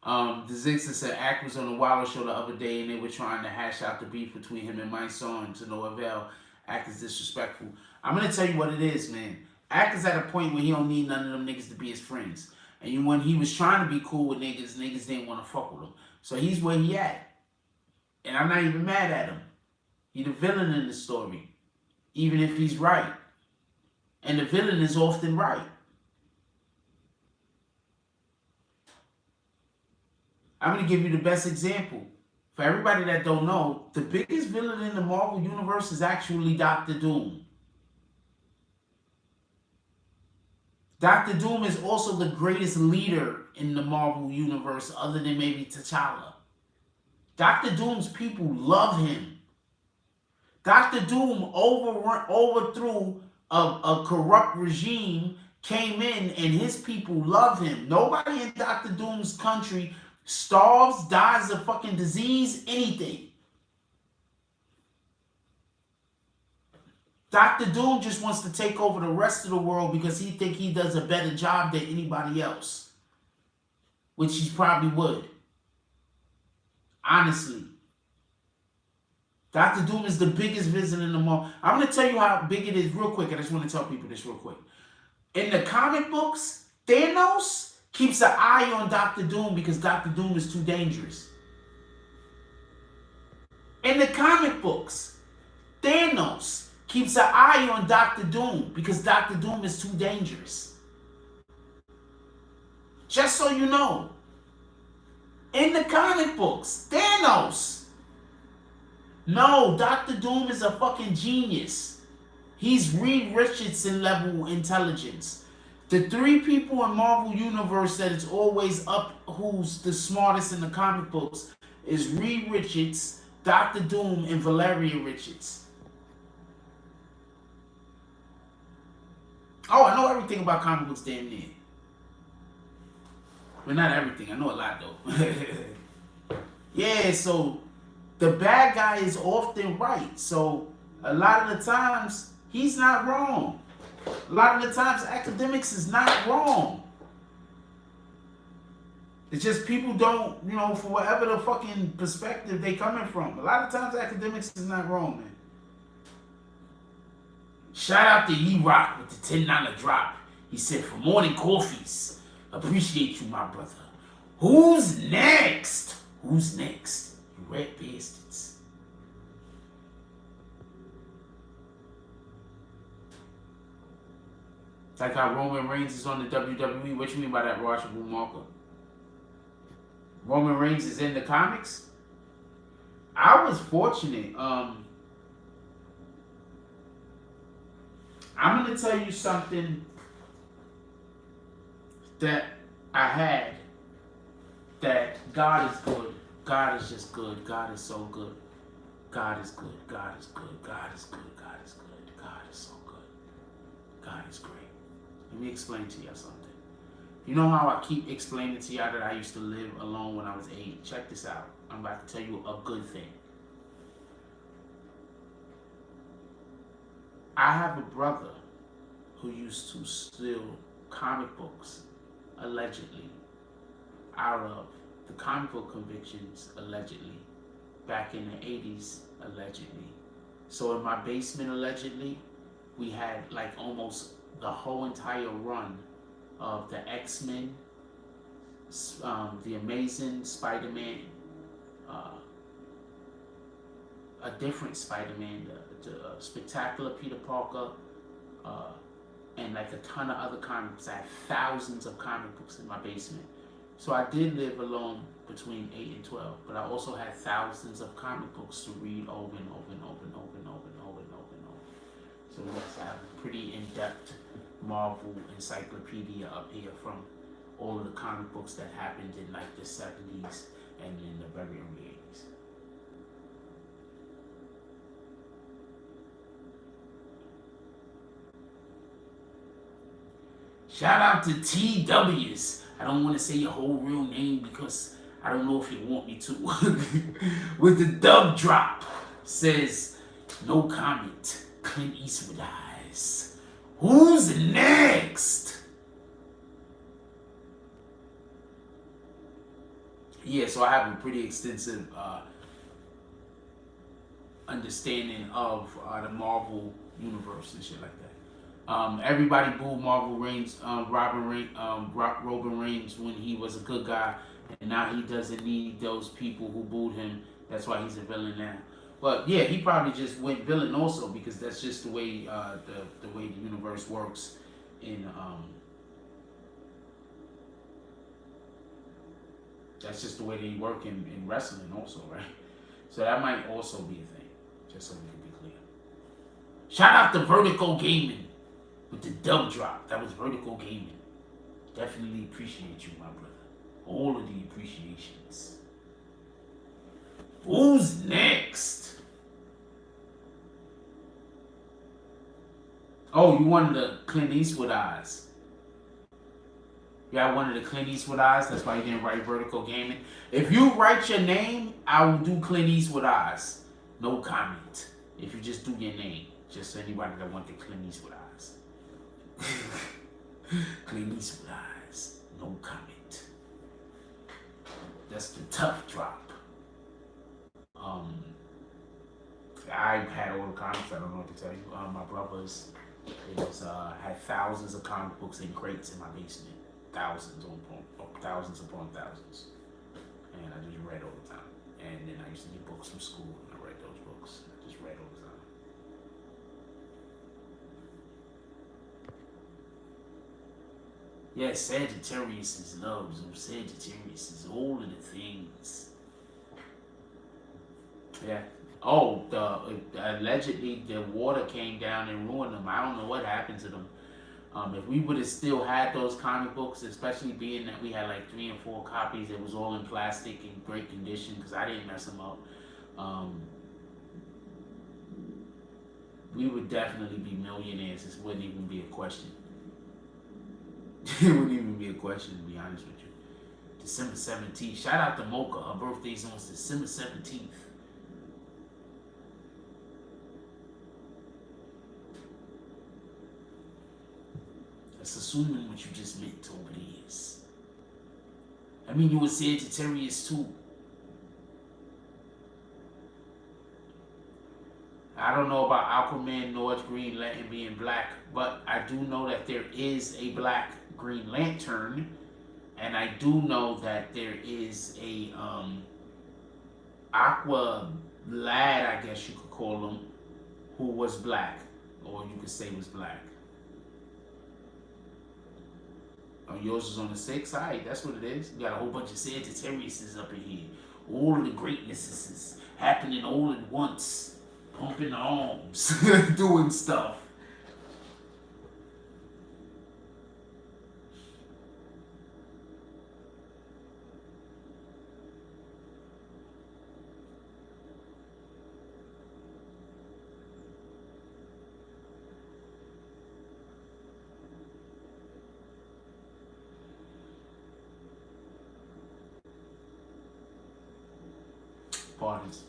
The Zixer said Ack was on the Wilder show the other day and they were trying to hash out the beef between him and my son to no avail. Ack is disrespectful. I'm gonna tell you what it is, man. Ack is at a point where he don't need none of them niggas to be his friends. And when he was trying to be cool with niggas didn't want to fuck with him. So he's where he at. And I'm not even mad at him. He the villain in the story, even if he's right. And the villain is often right. I'm going to give you the best example. For everybody that don't know, the biggest villain in the Marvel Universe is actually Dr. Doom. Dr. Doom is also the greatest leader in the Marvel Universe other than maybe T'Challa. Dr. Doom's people love him. Dr. Doom overthrew a corrupt regime, came in, and his people love him. Nobody in Dr. Doom's country starves, dies of fucking disease, anything. Dr. Doom just wants to take over the rest of the world because he think he does a better job than anybody else. Which he probably would. Honestly. Dr. Doom is the biggest villain in the mall. I'm going to tell you how big it is real quick. I just want to tell people this real quick. In the comic books, Thanos keeps an eye on Dr. Doom because Dr. Doom is too dangerous. In the comic books, Thanos keeps an eye on Dr. Doom because Dr. Doom is too dangerous. Just so you know. In the comic books, Thanos. No, Dr. Doom is a fucking genius. He's Reed Richardson level intelligence. The three people in Marvel Universe that is always up who's the smartest in the comic books is Reed Richards, Dr. Doom, and Valeria Richards. Oh, I know everything about comic books damn near. Well, not everything. I know a lot, though. Yeah, so the bad guy is often right. So a lot of the times, he's not wrong. A lot of the times, Akademiks is not wrong. It's just people don't, you know, for whatever the fucking perspective they coming from. A lot of times, Akademiks is not wrong, man. Shout out to E-Rock with the $10 drop. He said, for more than coffees, appreciate you, my brother. Who's next? Who's next? You red bastards. Like how Roman Reigns is on the WWE. What you mean by that, watchable marker? Roman Reigns is in the comics? I was fortunate. I'm going to tell you something that I had, that God is good. God is just good. God is so good. God is good. God is good. God is good. God is good. God is so good. God is great. Let me explain to y'all something. You know how I keep explaining to y'all that I used to live alone when I was 8? Check this out. I'm about to tell you a good thing. I have a brother who used to steal comic books, allegedly, out of the comic book convictions, allegedly, back in the 80s, allegedly. So in my basement, allegedly, we had like almost the whole entire run of the X-Men, the Amazing Spider-Man, a different Spider-Man, the Spectacular Peter Parker, and like a ton of other comics. I had thousands of comic books in my basement. So I did live alone between 8 and 12, but I also had thousands of comic books to read over and over and over and over and over and over and over and over. So yes, I have a pretty in-depth Marvel encyclopedia up here from all of the comic books that happened in like the 70s and in the very early 80s. Shout out to TWs. I don't want to say your whole real name because I don't know if you want me to. With the dub drop. Says, no comment. Clint Eastwood eyes. Who's next? Yeah, so I have a pretty extensive understanding of the Marvel universe and shit like that. Everybody booed Marvel Reigns, Robin Reigns when he was a good guy, and now he doesn't need those people who booed him. That's why he's a villain now. But yeah, he probably just went villain also because that's just the way the way the universe works in that's just the way they work in wrestling also, right? So that might also be a thing, just so we can be clear. Shout out to Vertical Gaming with the dub drop. That was Vertical Gaming. Definitely appreciate you, my brother. All of the appreciations. Who's next? Oh, you wanted the Clint Eastwood eyes. Yeah, I wanted the Clint Eastwood eyes. That's why you didn't write Vertical Gaming. If you write your name, I will do Clint Eastwood eyes. No comment. If you just do your name. Just so anybody that want the Clint Eastwood eyes. Clint Eastwood eyes. No comment. That's the tough drop. I've had all the comics. I don't know what to tell you. My brothers had thousands of comic books in crates in my basement. Thousands upon thousands. And I just read all the time. And then I used to get books from school, and I read those books. I just read all the time. Yeah, Sagittarius is love. Sagittarius is all of the things. Yeah. Oh, allegedly the water came down and ruined them. I don't know what happened to them. If we would have still had those comic books, especially being that we had like 3 and 4 copies, it was all in plastic in great condition because I didn't mess them up. We would definitely be millionaires. This wouldn't even be a question. It wouldn't even be a question, to be honest with you. December 17th. Shout out to Mocha. Her birthday's on December 17th. That's assuming what you just meant over the years. I mean, you were Sagittarius too. I don't know about Aquaman, North Green Lantern being black, but I do know that there is a black Green Lantern, and I do know that there is a Aqua lad, I guess you could call him, who was black, or you could say was black. Oh, yours is on the 6th? Alright, that's what it is. You got a whole bunch of Sagittariuses up in here. All of the greatnesses happening all at once. Pumping arms. Doing stuff. Parties.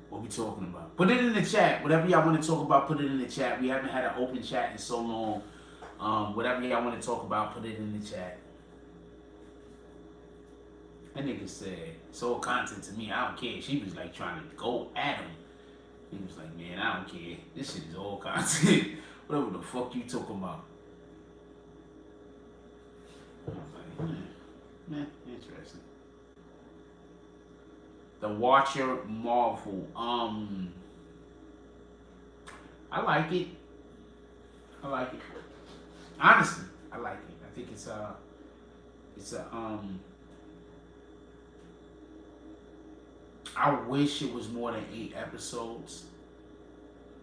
What we talking about? Put it in the chat. Whatever y'all want to talk about, put it in the chat. We haven't had an open chat in so long. Whatever y'all want to talk about, put it in the chat. That nigga said, it's all content to me. I don't care. She was like trying to go at him. He was like, man, I don't care. This shit is all content. Whatever the fuck you talking about. I was like, man, interesting. The Watcher Marvel. I like it. I like it. Honestly, I like it. I think it's a I wish it was more than 8 episodes.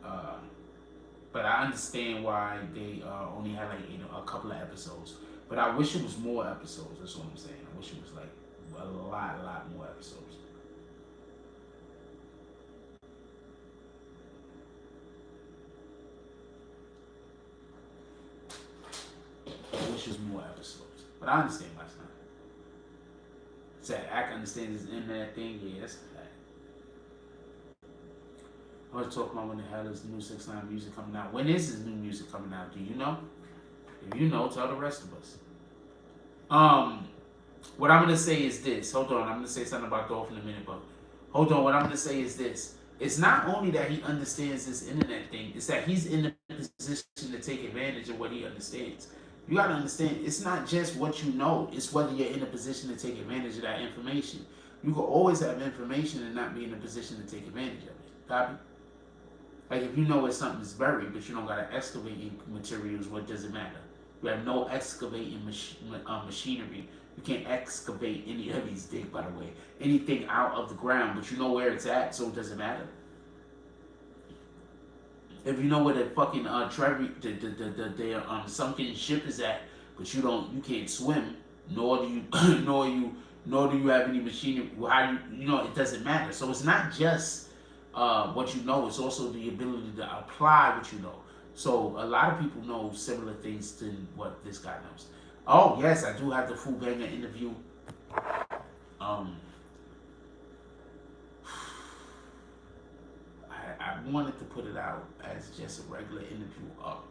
But I understand why they only had like a couple of episodes. But I wish it was more episodes. That's what I'm saying. I wish it was like a lot more episodes. More episodes, but I understand why it's not. Sad. I can understand this internet thing. Yeah, that's a fact. I was talking about when the hell is the new 6ix9ine music coming out. When is his new music coming out? Do you know? If you know, tell the rest of us. What I'm gonna say is this. Hold on, I'm gonna say something about Dolph in a minute, but hold on. What I'm gonna say is this. It's not only that he understands this internet thing. It's that he's in a position to take advantage of what he understands. You gotta understand, it's not just what you know, it's whether you're in a position to take advantage of that information. You can always have information and not be in a position to take advantage of it. Copy? Like if you know where something's buried, but you don't got excavating materials, what does it matter? You have no excavating machinery. You can't excavate any of these things, by the way. Anything out of the ground, but you know where it's at, so it doesn't matter. If you know where the fucking sunken ship is at, but you can't swim, nor do you nor do you have any machinery. How do you know it doesn't matter. So it's not just what you know, it's also the ability to apply what you know. So a lot of people know similar things to what this guy knows. Oh yes, I do have the Full Banger interview. wanted to put it out as just a regular interview up.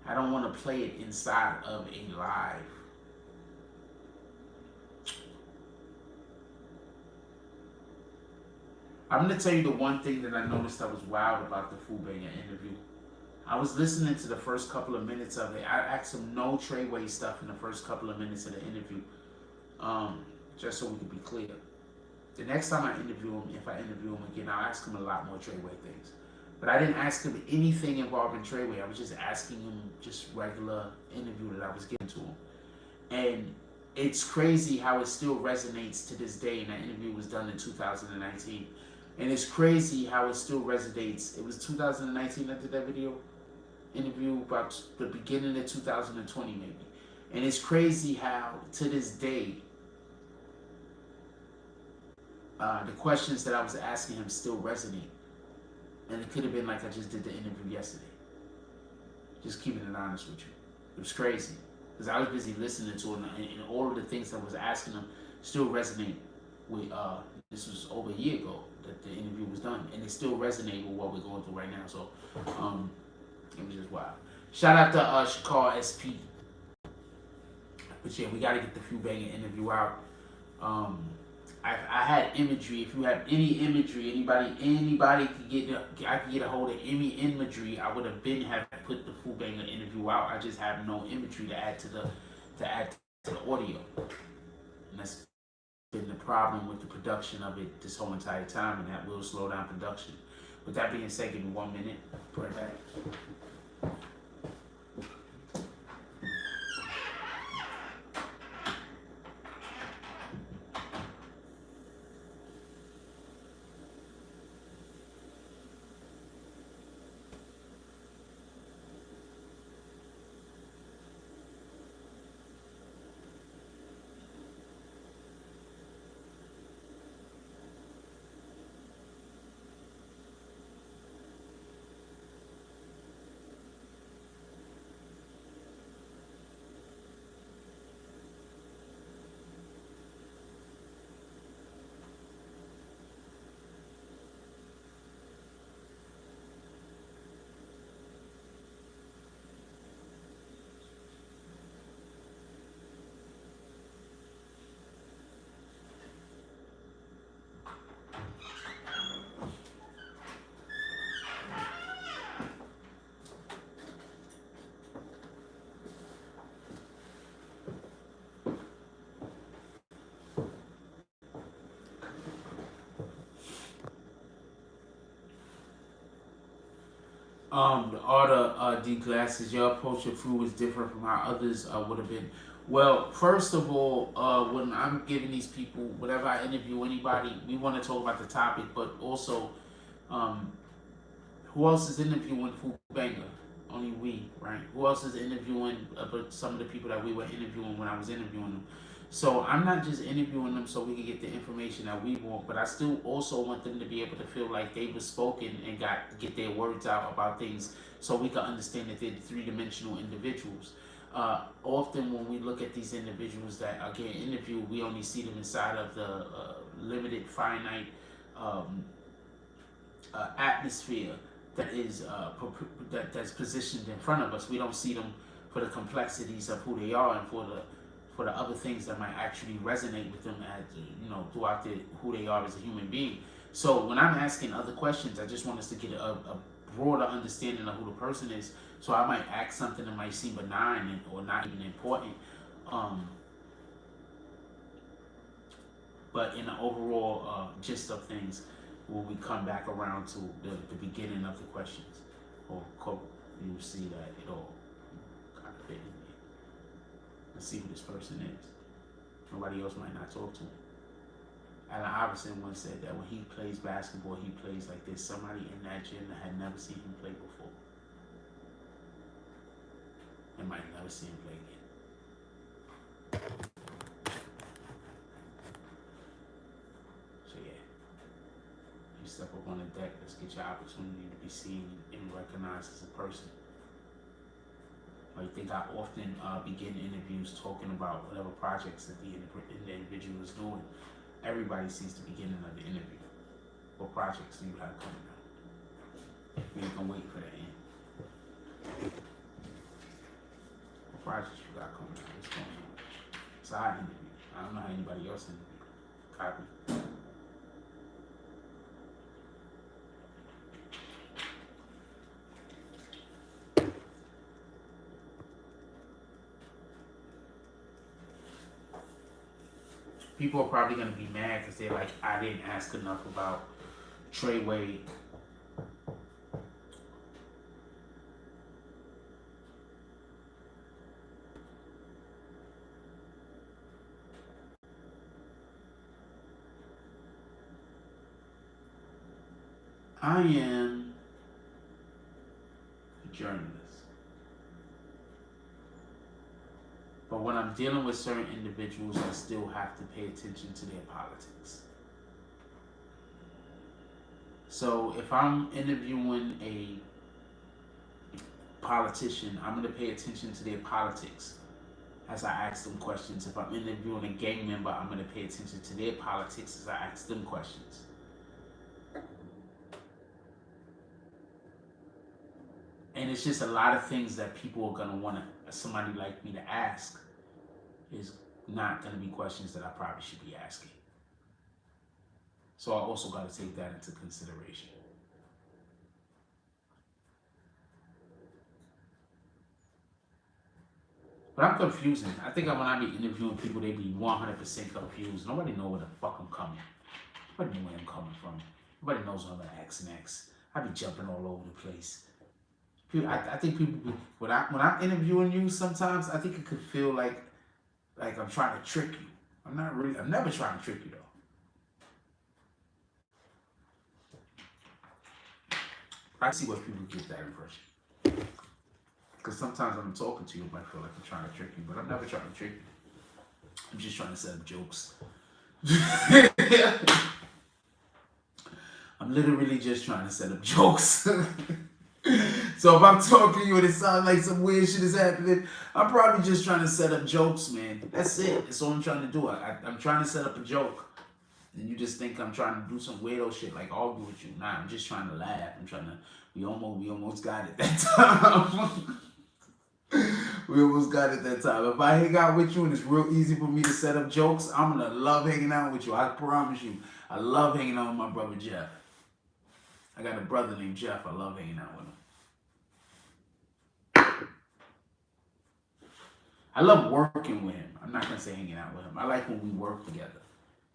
I don't want to play it inside of a live. I'm going to tell you the one thing that I noticed that was wild about the Fubanger interview. I was listening to the first couple of minutes of it. I asked him no Treyway stuff in the first couple of minutes of the interview, just so we could be clear. The next time I interview him, if I interview him again, I'll ask him a lot more Treyway things. But I didn't ask him anything involving Treyway. I was just asking him just regular interview that I was giving to him. And it's crazy how it still resonates to this day. And that interview was done in 2019. And it's crazy how it still resonates. It was 2019 I did that video interview, about the beginning of 2020 maybe. And it's crazy how to this day, the questions that I was asking him still resonate. And it could have been like I just did the interview yesterday. Just keeping it honest with you. It was crazy. Because I was busy listening to him, and all of the things that I was asking him still resonate with, this was over a year ago that the interview was done. And it still resonates with what we're going through right now. So, it was just wild. Shout out to Shakar SP. But yeah, we got to get the Fubanger interview out. I had imagery. If you have any imagery, anybody could get. I could get a hold of any imagery. I would have put the Fubanger interview out. I just have no imagery to add to the audio, and that's been the problem with the production of it this whole entire time, and that will slow down production. With that being said, give me 1 minute. Put it back. The order D classes, your approach to food was different from how others would have been. Well, first of all, when I'm giving these people, whenever I interview anybody, we want to talk about the topic, but also, who else is interviewing Fubanger? Only we, right? Who else is interviewing some of the people that we were interviewing when I was interviewing them? So I'm not just interviewing them so we can get the information that we want, but I still also want them to be able to feel like they were spoken and get their words out about things, so we can understand that they're three-dimensional individuals. Often when we look at these individuals that are getting interviewed, we only see them inside of the limited, finite atmosphere that is that's positioned in front of us. We don't see them for the complexities of who they are and for the other things that might actually resonate with them as, throughout who they are as a human being. So when I'm asking other questions, I just want us to get a broader understanding of who the person is. So I might ask something that might seem benign or not even important, but in the overall gist of things, when we come back around to the beginning of the questions or quote, you will see that it all kind of fit in there. Let's see who this person is. Nobody else might not talk to him. Allen Iverson once said that when he plays basketball, he plays like there's somebody in that gym that had never seen him play before. And might never see him play again. So yeah, you step up on the deck, let's get your opportunity to be seen and recognized as a person. I think I often begin interviews talking about whatever projects that the individual is doing. Everybody sees the beginning of the interview. What projects do you have coming out? We ain't gonna wait for the end. What projects you got coming out? What's going on? So I interview. I don't know how anybody else interview. Copy. People are probably gonna be mad because they're like, I didn't ask enough about Treyway. I am a journalist. But when I'm dealing with certain individuals, I still have to pay attention to their politics. So if I'm interviewing a politician, I'm going to pay attention to their politics as I ask them questions. If I'm interviewing a gang member, I'm going to pay attention to their politics as I ask them questions. And it's just a lot of things that people are going to want somebody like me to ask is not going to be questions that I probably should be asking. So I also got to take that into consideration. But I'm confusing. I think when I be interviewing people, they be 100% confused. Nobody know where the fuck I'm coming. Nobody know where I'm coming from. Nobody knows I'm an accent X. I be jumping all over the place. I think people, when I'm interviewing you, sometimes I think it could feel like I'm trying to trick you. I'm never trying to trick you though. I see where people get that impression. Because sometimes when I'm talking to you, it might feel like I'm trying to trick you, but I'm never trying to trick you. I'm just trying to set up jokes. I'm literally just trying to set up jokes. So if I'm talking to you and it sounds like some weird shit is happening, I'm probably just trying to set up jokes, man. That's it. That's all I'm trying to do. I'm trying to set up a joke. And you just think I'm trying to do some weirdo shit, like argue with you. Nah, I'm just trying to laugh. I'm trying to, we almost got it that time. We almost got it that time. If I hang out with you and it's real easy for me to set up jokes, I'm going to love hanging out with you. I promise you. I love hanging out with my brother Jeff. I got a brother named Jeff. I love hanging out with him. I love working with him. I'm not going to say hanging out with him. I like when we work together.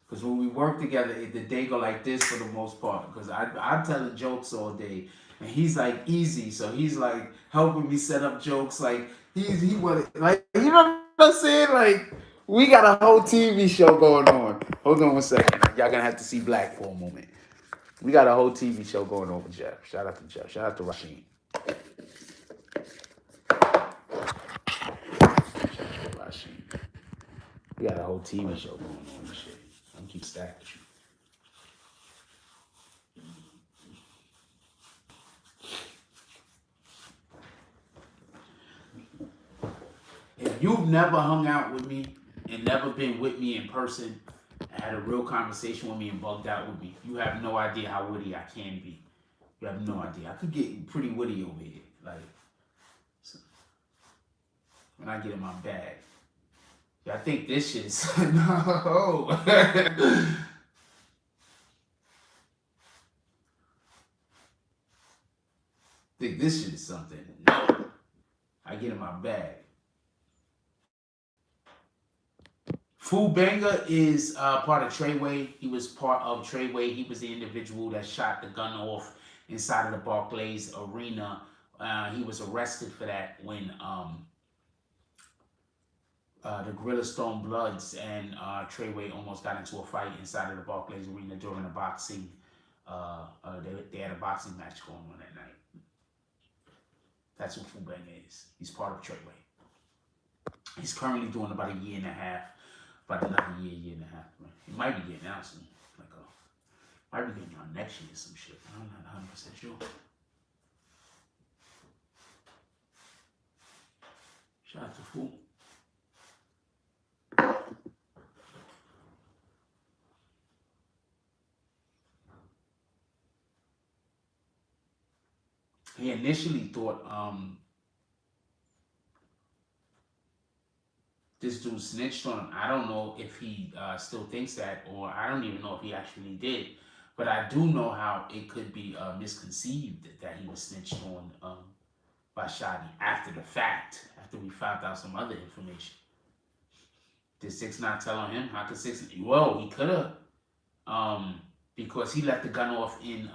Because when we work together, the day go like this for the most part. Because I'm telling jokes all day. And he's like easy. So he's like helping me set up jokes. Like he wanted, like, you know what I'm saying? Like, we got a whole TV show going on. Hold on one second. Y'all going to have to see Black for a moment. We got a whole TV show going on with Jeff. Shout out to Jeff. Shout out to Rasheen. We got a whole TV show going on and shit. I'm keep stacking with you. If you've never hung out with me and never been with me in person and had a real conversation with me and bugged out with me, you have no idea how witty I can be. You have no idea. I could get pretty witty over here. Like, so, when I get in my bag. I think this shit is no. Think this shit is something. No. I get in my bag. Fu Banga is part of Treyway. He was part of Treyway. He was the individual that shot the gun off inside of the Barclays Arena. He was arrested for that when the Gorilla Stone Bloods and Treyway almost got into a fight inside of the Barclays Arena during a boxing. They had a boxing match going on that night. That's what Fu Banga is. He's part of Treyway. He's currently doing about a year and a half. About another year and a half. He might be getting out soon. Might be getting out next year or some shit. I'm not 100% sure. Shout out to Fu. he initially thought this dude snitched on him. I don't know if he still thinks that, or I don't even know if he actually did. But I do know how it could be misconceived that he was snitched on by Shotty after the fact, after we found out some other information. Did 6ix9ine tell on him? How could 6ix9ine? Well, he could have, because he let the gun off in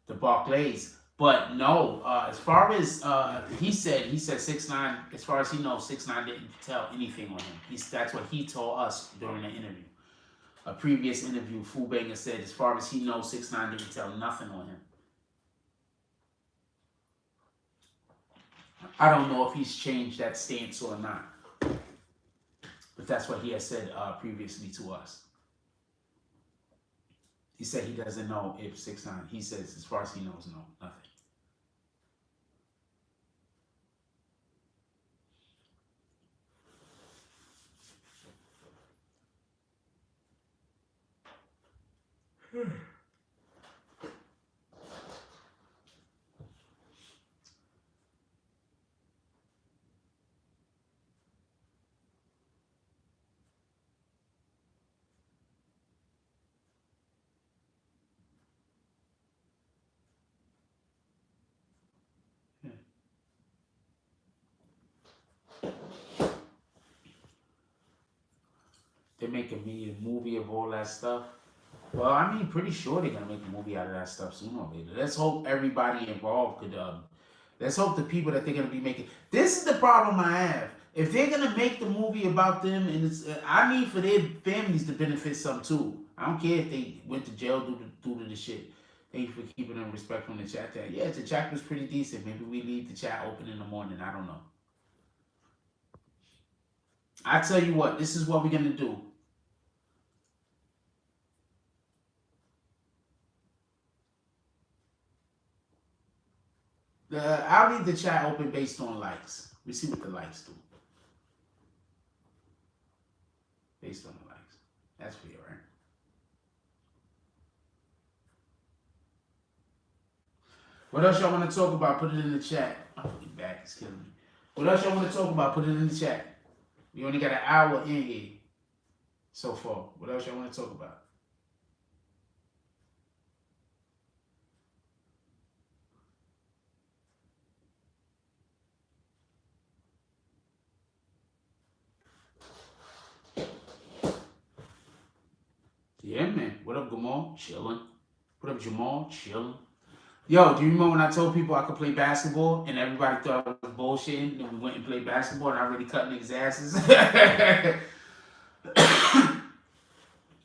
the Barclays. But no, as far as he said 6ix9ine, as far as he knows, 6ix9ine didn't tell anything on him. That's what he told us during the interview. A previous interview, Fubanger said, as far as he knows, 6ix9ine didn't tell nothing on him. I don't know if he's changed that stance or not, but that's what he has said previously to us. He said he doesn't know if 6ix9ine. He says, as far as he knows, no, nothing. They're making me a movie of all that stuff. Well, I mean, pretty sure they're gonna make a movie out of that stuff sooner or later. Let's hope everybody involved could. Let's hope the people that they're gonna be making. This is the problem I have. If they're gonna make the movie about them, and it's, I need for their families to benefit some too. I don't care if they went to jail due to the shit. Thank you for keeping them respectful in the chat. Yeah, the chat was pretty decent. Maybe we leave the chat open in the morning. I don't know. I tell you what, this is what we're gonna do. I'll leave the chat open based on likes. We see what the likes do. Based on the likes. That's fair, right? What else y'all want to talk about? Put it in the chat. My fucking back is killing me. What else y'all want to talk about? Put it in the chat. We only got an hour in here so far. What else y'all want to talk about? Yeah, man. What up, Gamal? Chilling. What up, Jamal? Chilling. Yo, do you remember when I told people I could play basketball and everybody thought I was bullshitting and we went and played basketball and I really cut niggas' asses?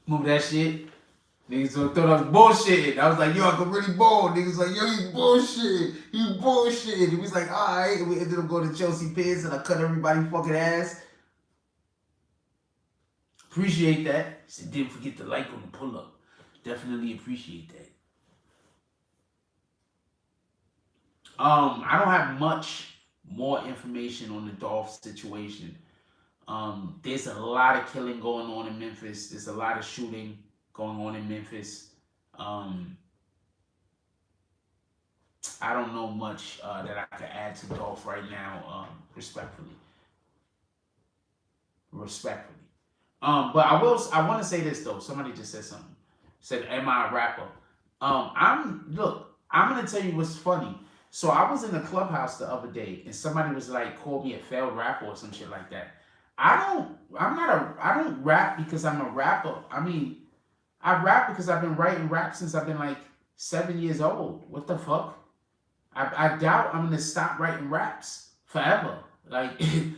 Remember that shit? Niggas thought I was bullshitting. I was like, yo, I could really ball. Niggas like, yo, you bullshit. You bullshit. He was like, all right. And we ended up going to Chelsea Piers and I cut everybody fucking ass. Appreciate that. He said, didn't forget the like on the pull-up. Definitely appreciate that. I don't have much more information on the Dolph situation. There's a lot of killing going on in Memphis. There's a lot of shooting going on in Memphis. I don't know much that I could add to Dolph right now, respectfully. But I want to say this though. Somebody just said something. Said, am I a rapper? I'm gonna tell you what's funny. So I was in the clubhouse the other day and somebody was like, called me a failed rapper or some shit like that. I don't rap because I'm a rapper. I mean, I rap because I've been writing rap since I've been like 7 years old. What the fuck? I doubt I'm gonna stop writing raps forever. Like, you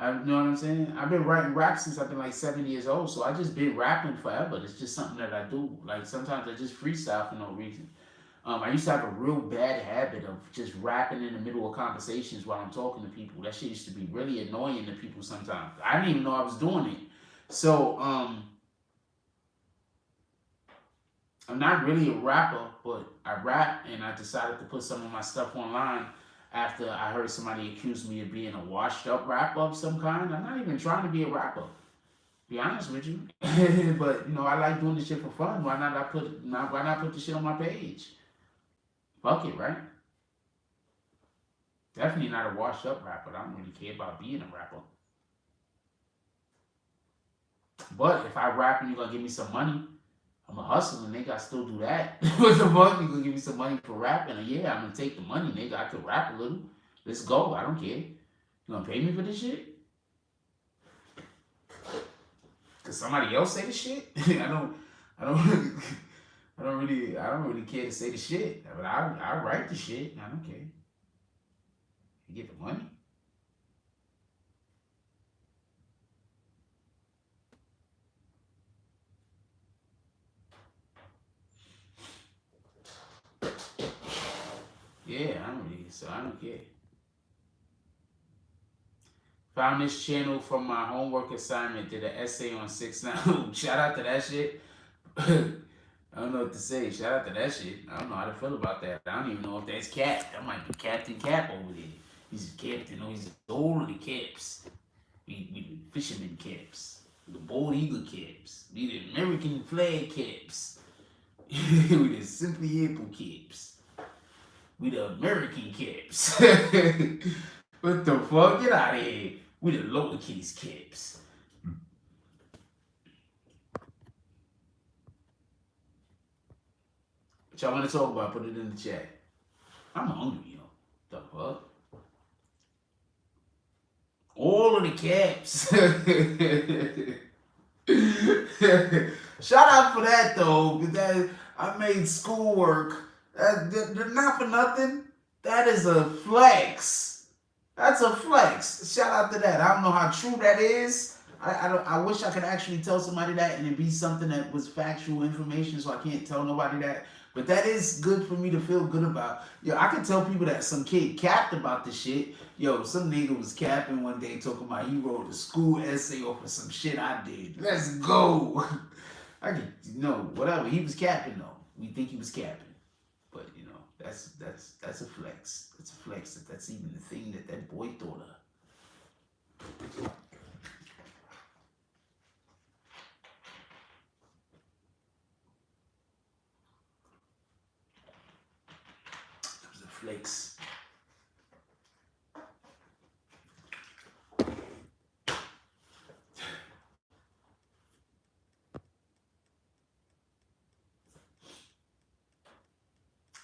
know what I'm saying? I've been writing rap since I've been like 7 years old. So I just been rapping forever. It's just something that I do. Like sometimes I just freestyle for no reason. I used to have a real bad habit of just rapping in the middle of conversations while I'm talking to people. That shit used to be really annoying to people sometimes. I didn't even know I was doing it. So, I'm not really a rapper, but I rap, and I decided to put some of my stuff online after I heard somebody accuse me of being a washed-up rapper of some kind. I'm not even trying to be a rapper, to be honest with you. But, you know, I like doing this shit for fun. Why not put the shit on my page? Fuck it, right? Definitely not a washed up rapper. I don't really care about being a rapper. But if I rap and you're gonna give me some money, I'm a hustler, nigga. I still do that. What the fuck? You gonna give me some money for rapping? Yeah, I'm gonna take the money, nigga. I could rap a little. Let's go. I don't care. You gonna pay me for this shit? Cause somebody else say the shit? I don't really care to say the shit. But I write the shit. I don't care. You get the money. Yeah, I don't care. Found this channel from my homework assignment, did an essay on 6ix9ine. Shout out to that shit. I don't know what to say. Shout out to that shit. I don't know how to feel about that. I don't even know if that's Cap. That might be Captain Cap over there. He's a captain. No, he's older than Caps. We fisherman caps. The bald eagle caps. We the American flag caps. We the Simply Apple caps. We the American caps. What the fuck? Get out of here. We the lowercase caps. What y'all want to talk about? Put it in the chat. I'm hungry, yo. The fuck? All of the caps. Shout out for that though, because I made schoolwork. Not for nothing. That is a flex. That's a flex. Shout out to that. I don't know how true that is. I wish I could actually tell somebody that and it be something that was factual information, so I can't tell nobody that. But that is good for me to feel good about. Yo, I can tell people that some kid capped about this shit. Yo, some nigga was capping one day talking about he wrote a school essay off of some shit I did. Let's go. I can, whatever. He was capping though. We think he was capping. But that's a flex. It's a flex that that's even the thing that boy thought of. Flakes.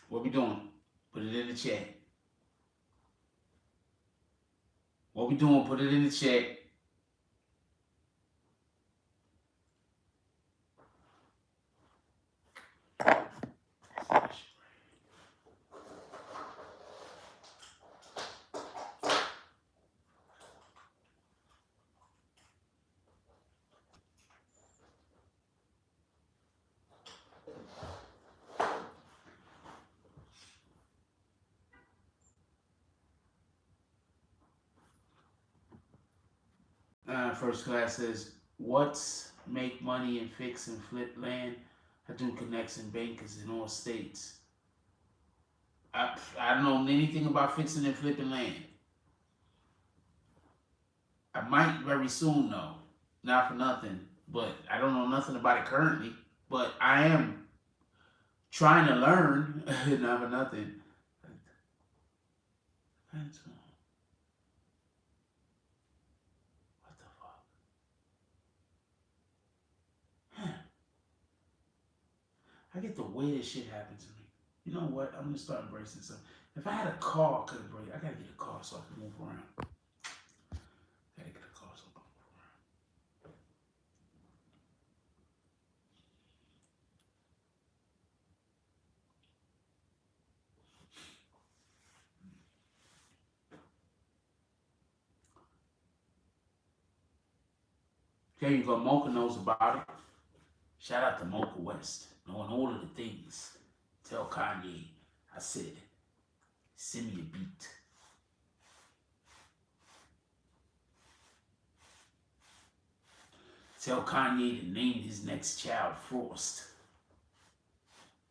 What we doing? Put it in the chat. What we doing? Put it in the chat. First class says, what's make money and fix and flip land? I do connects and bankers in all states. I don't know anything about fixing and flipping land. I might very soon though. Not for nothing. But I don't know nothing about it currently. But I am trying to learn. Not for nothing. I get the way this shit happened to me. You know what? I'm gonna start embracing something. If I had a car, I could embrace. I gotta get a car so I can move around. Gotta get a car so I can move around. There you go. Mocha knows about it. Shout out to Mocha West, knowing all of the things. Tell Kanye, I said, send me a beat. Tell Kanye to name his next child Frost.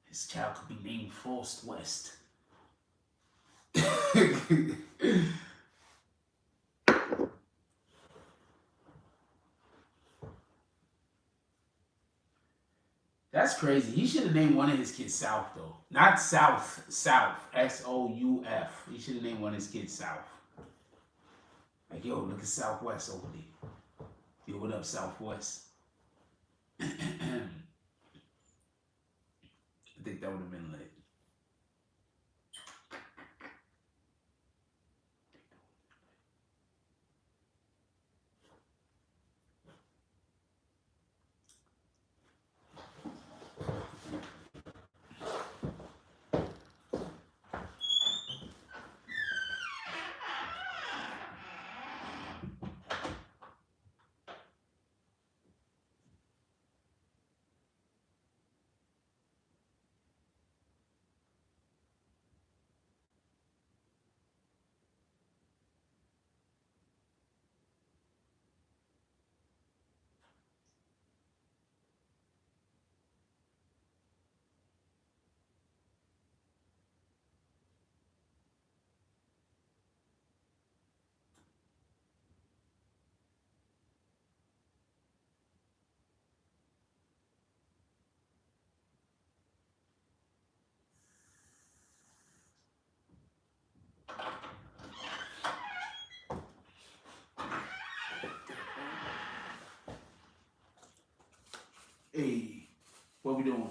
His child could be named Frost West. That's crazy. He should have named one of his kids South, though. Not South, South. Souf. He should have named one of his kids South. Like, yo, look at Southwest over there. Yo, what up, Southwest? I think that would have been lit. Hey, what we doing?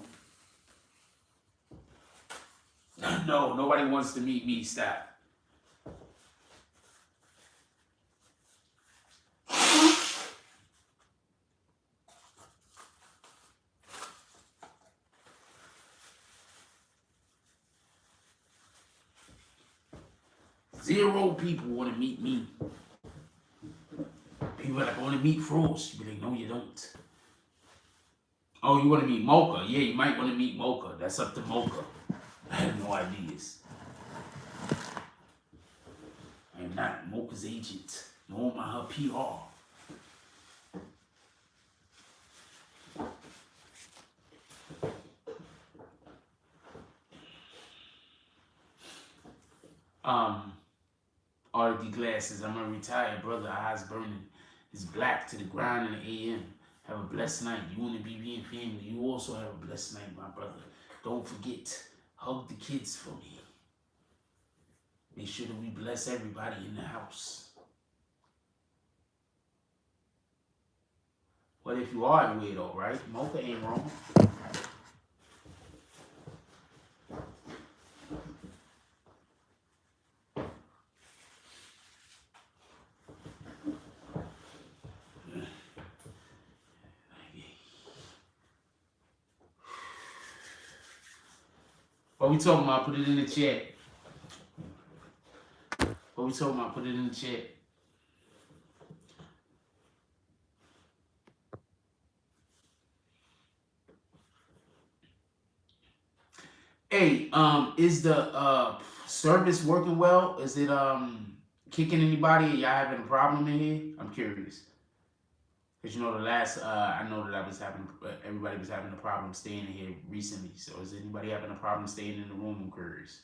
No, nobody wants to meet me. Stop. Zero people want to meet me. People are like, I want to meet Frost. You be like, no, you don't. Oh, you want to meet Mocha? Yeah, you might want to meet Mocha. That's up to Mocha. I have no ideas. I am not Mocha's agent, nor am I her PR. RD glasses. I'm a retired brother. Eyes burning. It's black to the ground in the AM. Have a blessed night. You and the BBN family. You also have a blessed night, my brother. Don't forget, hug the kids for me. Make sure that we bless everybody in the house. What if you are a weirdo, right? Mocha ain't wrong. What we talking about? Put it in the chat. What we talking about? Put it in the chat. Hey, is the service working well? Is it kicking anybody? Y'all having a problem in here? I'm curious. Cause you know the last I know that everybody was having a problem staying in here recently. So is anybody having a problem staying in the room? I'm curious.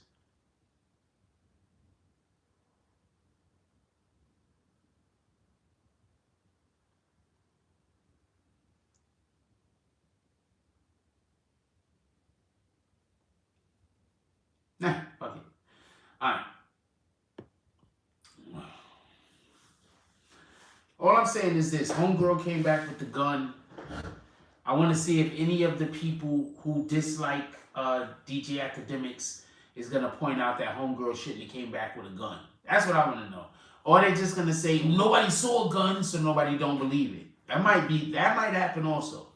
Nah, fuck it. All right. All I'm saying is this: homegirl came back with the gun. I want to see if any of the people who dislike DJ Akademiks is gonna point out that homegirl shouldn't have came back with a gun. That's what I want to know. Or they're just gonna say nobody saw a gun, so nobody don't believe it. That might happen also.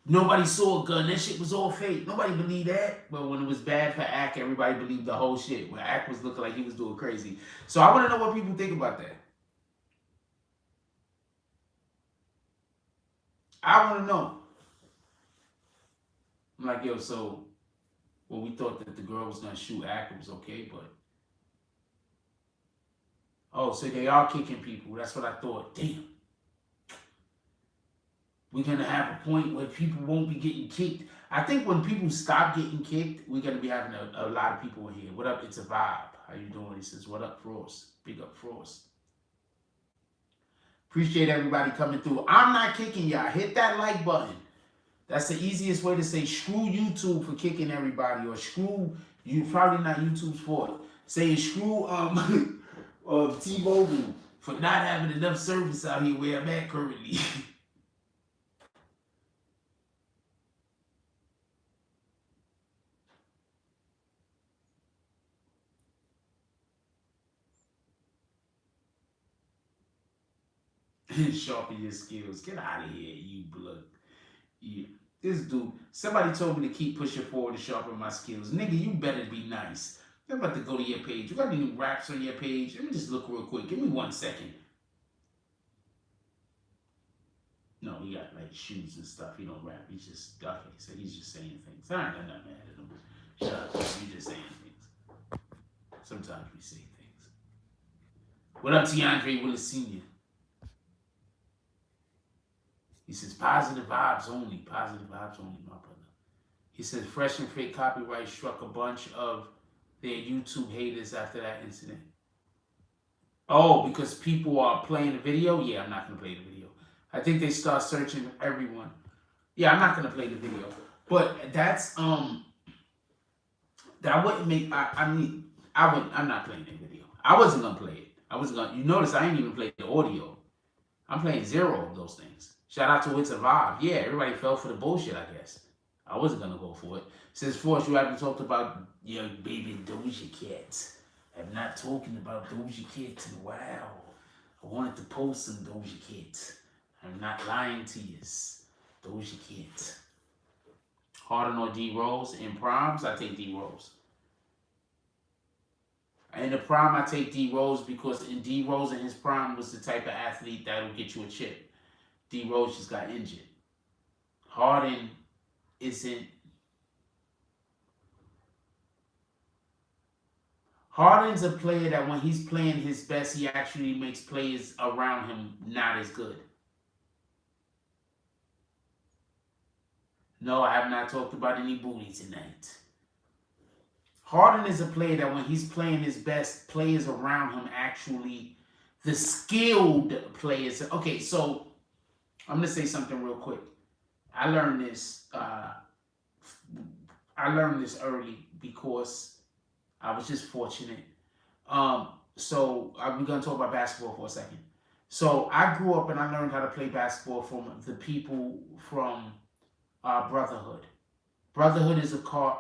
Nobody saw a gun. That shit was all fake. Nobody believed that. But when it was bad for Ak, everybody believed the whole shit. When Ak was looking like he was doing crazy. So I want to know what people think about that. I want to know. I'm like, yo, so when we thought that the girl was going to shoot Ak, it was okay, but... Oh, so they are kicking people. That's what I thought. Damn. We're going to have a point where people won't be getting kicked. I think when people stop getting kicked, we're going to be having a lot of people in here. What up? It's a vibe. How you doing? He says, what up, Frost? Big up, Frost. Appreciate everybody coming through. I'm not kicking y'all. Hit that like button. That's the easiest way to say screw YouTube for kicking everybody, or screw you. Probably not YouTube's fault. Say screw T-Mobile for not having enough service out here where I'm at currently. Sharpen your skills. Get out of here, you blood. You, this dude. Somebody told me to keep pushing forward to sharpen my skills. Nigga, you better be nice. I'm about to go to your page. You got any new raps on your page? Let me just look real quick. Give me 1 second. No, he got like shoes and stuff. He don't rap. He's just, okay, so he's just saying things. I ain't got nothing mad at him. Shut up. You just saying things. Sometimes we say things. What up, Tiandre Willis Sr.? He says, positive vibes only. Positive vibes only, my brother. He says, Fresh and Fake Copyright struck a bunch of their YouTube haters after that incident. Oh, because people are playing the video? Yeah, I'm not going to play the video. I think they start searching everyone. Yeah, I'm not going to play the video. But that's, that wouldn't make, I'm not playing the video. I wasn't going to play it. I wasn't going to, you notice I ain't even played the audio. I'm playing 0 of those things. Shout out to It's a Vibe. Yeah, everybody fell for the bullshit, I guess. I wasn't going to go for it. Since Force, you haven't talked about your baby Doja Cat. I'm not talking about Doja Cat in a while. I wanted to post some Doja Cat. I'm not lying to you. Doja Cat. Harden or D Rose? In primes, I take D Rose. In the prime, I take D Rose because in D Rose in his prime was the type of athlete that would get you a chip. D Rose just got injured. Harden isn't. Harden's a player that when he's playing his best, he actually makes players around him not as good. No, I have not talked about any booty tonight. Harden is a player that when he's playing his best, players around him actually, the skilled players. Okay, so I'm going to say something real quick. I learned this early because I was just fortunate. So we're going to talk about basketball for a second. So I grew up and I learned how to play basketball from the people from Brotherhood. Brotherhood is a park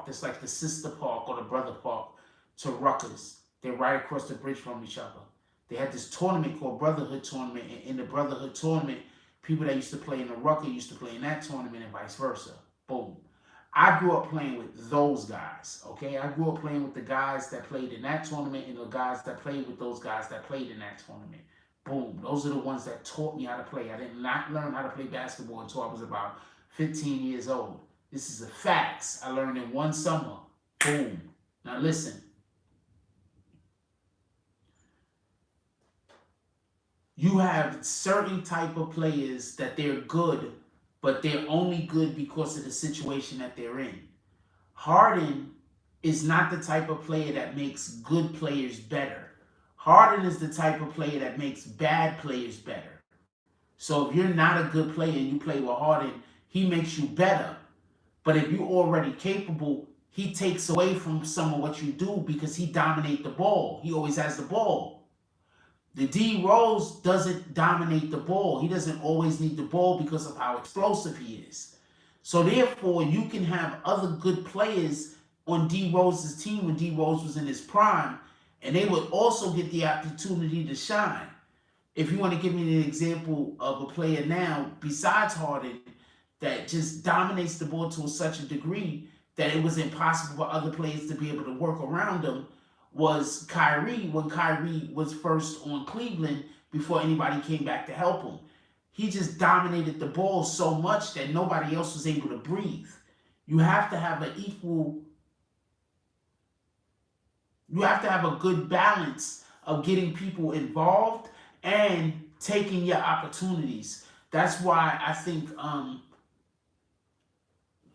that's like the sister park or the brother park to Rutgers. They're right across the bridge from each other. They had this tournament called Brotherhood Tournament. And in the Brotherhood Tournament, people that used to play in the Rucker used to play in that tournament and vice versa. Boom. I grew up playing with those guys, okay? I grew up playing with the guys that played in that tournament and the guys that played with those guys that played in that tournament. Boom. Those are the ones that taught me how to play. I did not learn how to play basketball until I was about 15 years old. This is the facts. I learned in one summer. Boom. Now listen. You have certain type of players that they're good, but they're only good because of the situation that they're in. Harden is not the type of player that makes good players better. Harden is the type of player that makes bad players better. So if you're not a good player and you play with Harden, he makes you better. But if you're already capable, he takes away from some of what you do because he dominates the ball. He always has the ball. The D Rose doesn't dominate the ball. He doesn't always need the ball because of how explosive he is. So therefore, you can have other good players on D Rose's team when D Rose was in his prime, and they would also get the opportunity to shine. If you want to give me an example of a player now, besides Harden, that just dominates the ball to such a degree that it was impossible for other players to be able to work around him, was Kyrie when Kyrie was first on Cleveland before anybody came back to help him. He just dominated the ball so much that nobody else was able to breathe. You have to have a good balance of getting people involved and taking your opportunities. That's why I think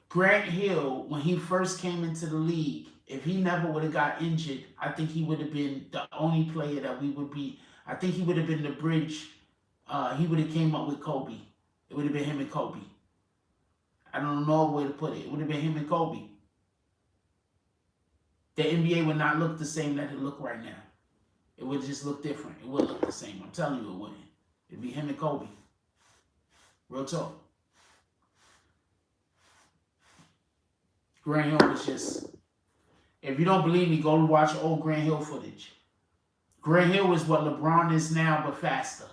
Grant Hill, when he first came into the league, if he never would have got injured, I think he would have been the only player that we would be. I think he would have been the bridge. He would have came up with Kobe. It would have been him and Kobe. I don't know a way to put it. It would have been him and Kobe. The NBA would not look the same that it look right now. It would just look different. It wouldn't look the same. I'm telling you it wouldn't. It'd be him and Kobe. Real talk. Grant Hill was just... If you don't believe me, go watch old Grant Hill footage. Grant Hill is what LeBron is now, but faster.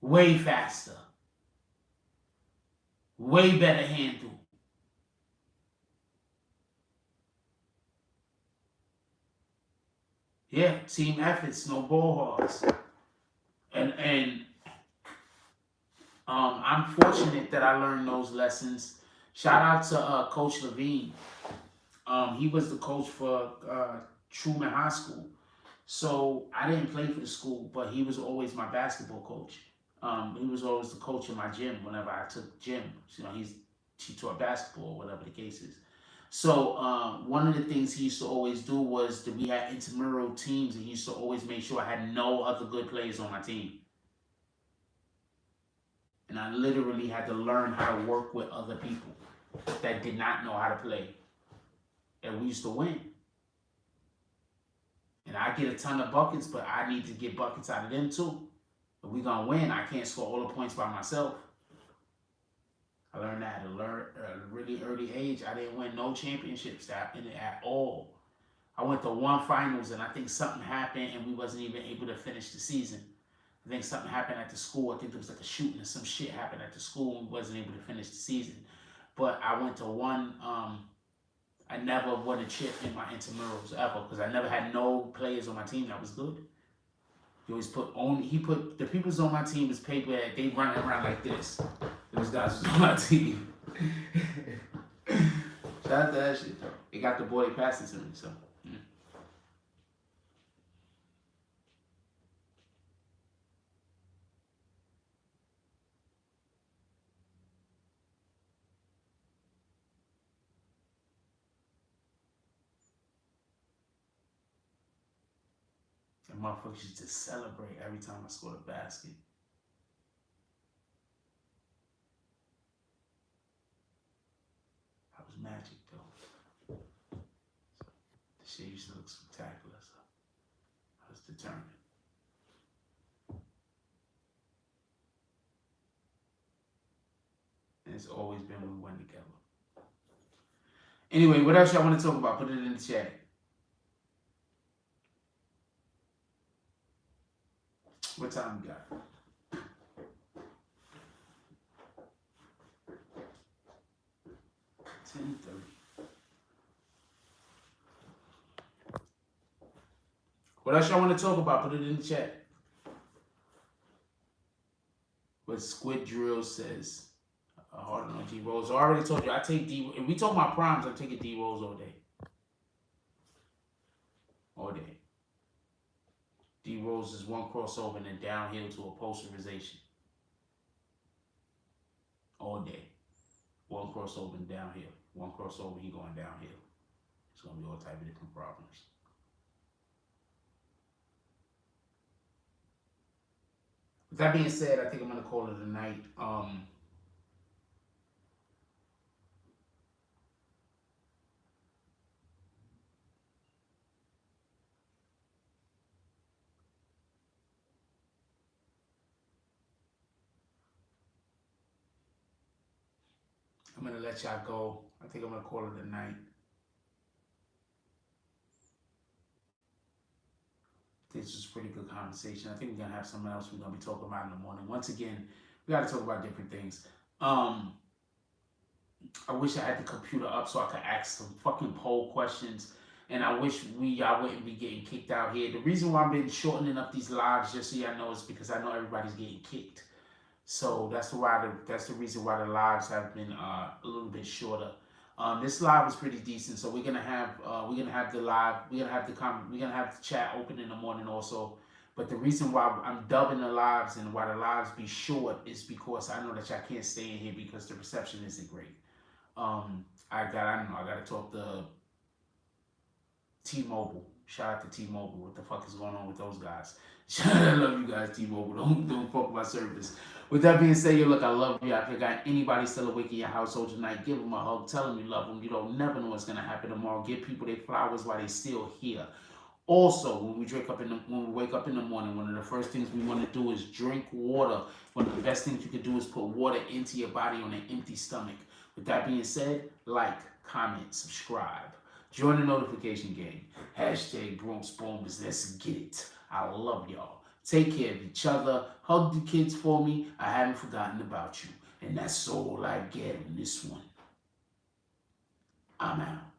Way faster. Way better handle. Yeah, team efforts, no ball hogs. And I'm fortunate that I learned those lessons. Shout out to Coach Levine. He was the coach for Truman High School. So I didn't play for the school, but he was always my basketball coach. He was always the coach in my gym whenever I took gym. You know, he taught basketball, whatever the case is. So one of the things he used to always do was that we had intramural teams, and he used to always make sure I had no other good players on my team. And I literally had to learn how to work with other people that did not know how to play. And we used to win. And I get a ton of buckets, but I need to get buckets out of them too. If we're going to win, I can't score all the points by myself. I learned that at a really early age. I didn't win no championships at all. I went to one finals, and I think something happened, and we wasn't even able to finish the season. I think something happened at the school. I think there was like a shooting or some shit happened at the school, and we wasn't able to finish the season. But I went to one. I never won a chip in my intramurals ever because I never had no players on my team that was good. He always put the people's on my team was paid where they running around like this. Those guys was on my team. Shout out to that shit though. It got the boy passing to me, so. And motherfuckers used to celebrate every time I scored a basket. I was magic though. The shit used to look spectacular, so I was determined. And it's always been when we went together. Anyway, what else y'all want to talk about? Put it in the chat. What time we got? What else y'all want to talk about? Put it in the chat. What Squid Drill says. Harder on D Rose. I already told you. I take D. If we talk about primes, I'm taking D Rose all day. All day. D Rose is one crossover and then downhill to a posterization. All day. One crossover and downhill. One crossover, he going downhill. It's going to be all type of different problems. With that being said, I think I'm going to call it a night. I'm going to let y'all go. I think I'm going to call it a night. This was a pretty good conversation. I think we're going to have something else we're going to be talking about in the morning. Once again, we got to talk about different things. I wish I had the computer up so I could ask some fucking poll questions. And I wish y'all wouldn't be getting kicked out here. The reason why I've been shortening up these lives, just so y'all know, is because I know everybody's getting kicked. So that's the reason why the lives have been a little bit shorter. This live is pretty decent, so we're gonna have the chat open in the morning also. But the reason why I'm dubbing the lives and why the lives be short is because I know that y'all can't stay in here because the reception isn't great. I gotta talk to T-Mobile. Shout out to T-Mobile. What the fuck is going on with those guys? I love you guys, T-Mobile. Don't fuck my service. With that being said, yo, look, I love you. If you got anybody still awake in your household tonight, give them a hug. Tell them you love them. You don't never know what's gonna happen tomorrow. Give people their flowers while they still here. Also, when we wake up in the morning, one of the first things we want to do is drink water. One of the best things you can do is put water into your body on an empty stomach. With that being said, like, comment, subscribe, join the notification game. Hashtag Bronx Bombers. Let's get it. I love y'all. Take care of each other. Hug the kids for me. I haven't forgotten about you. And that's all I get on this one. I'm out.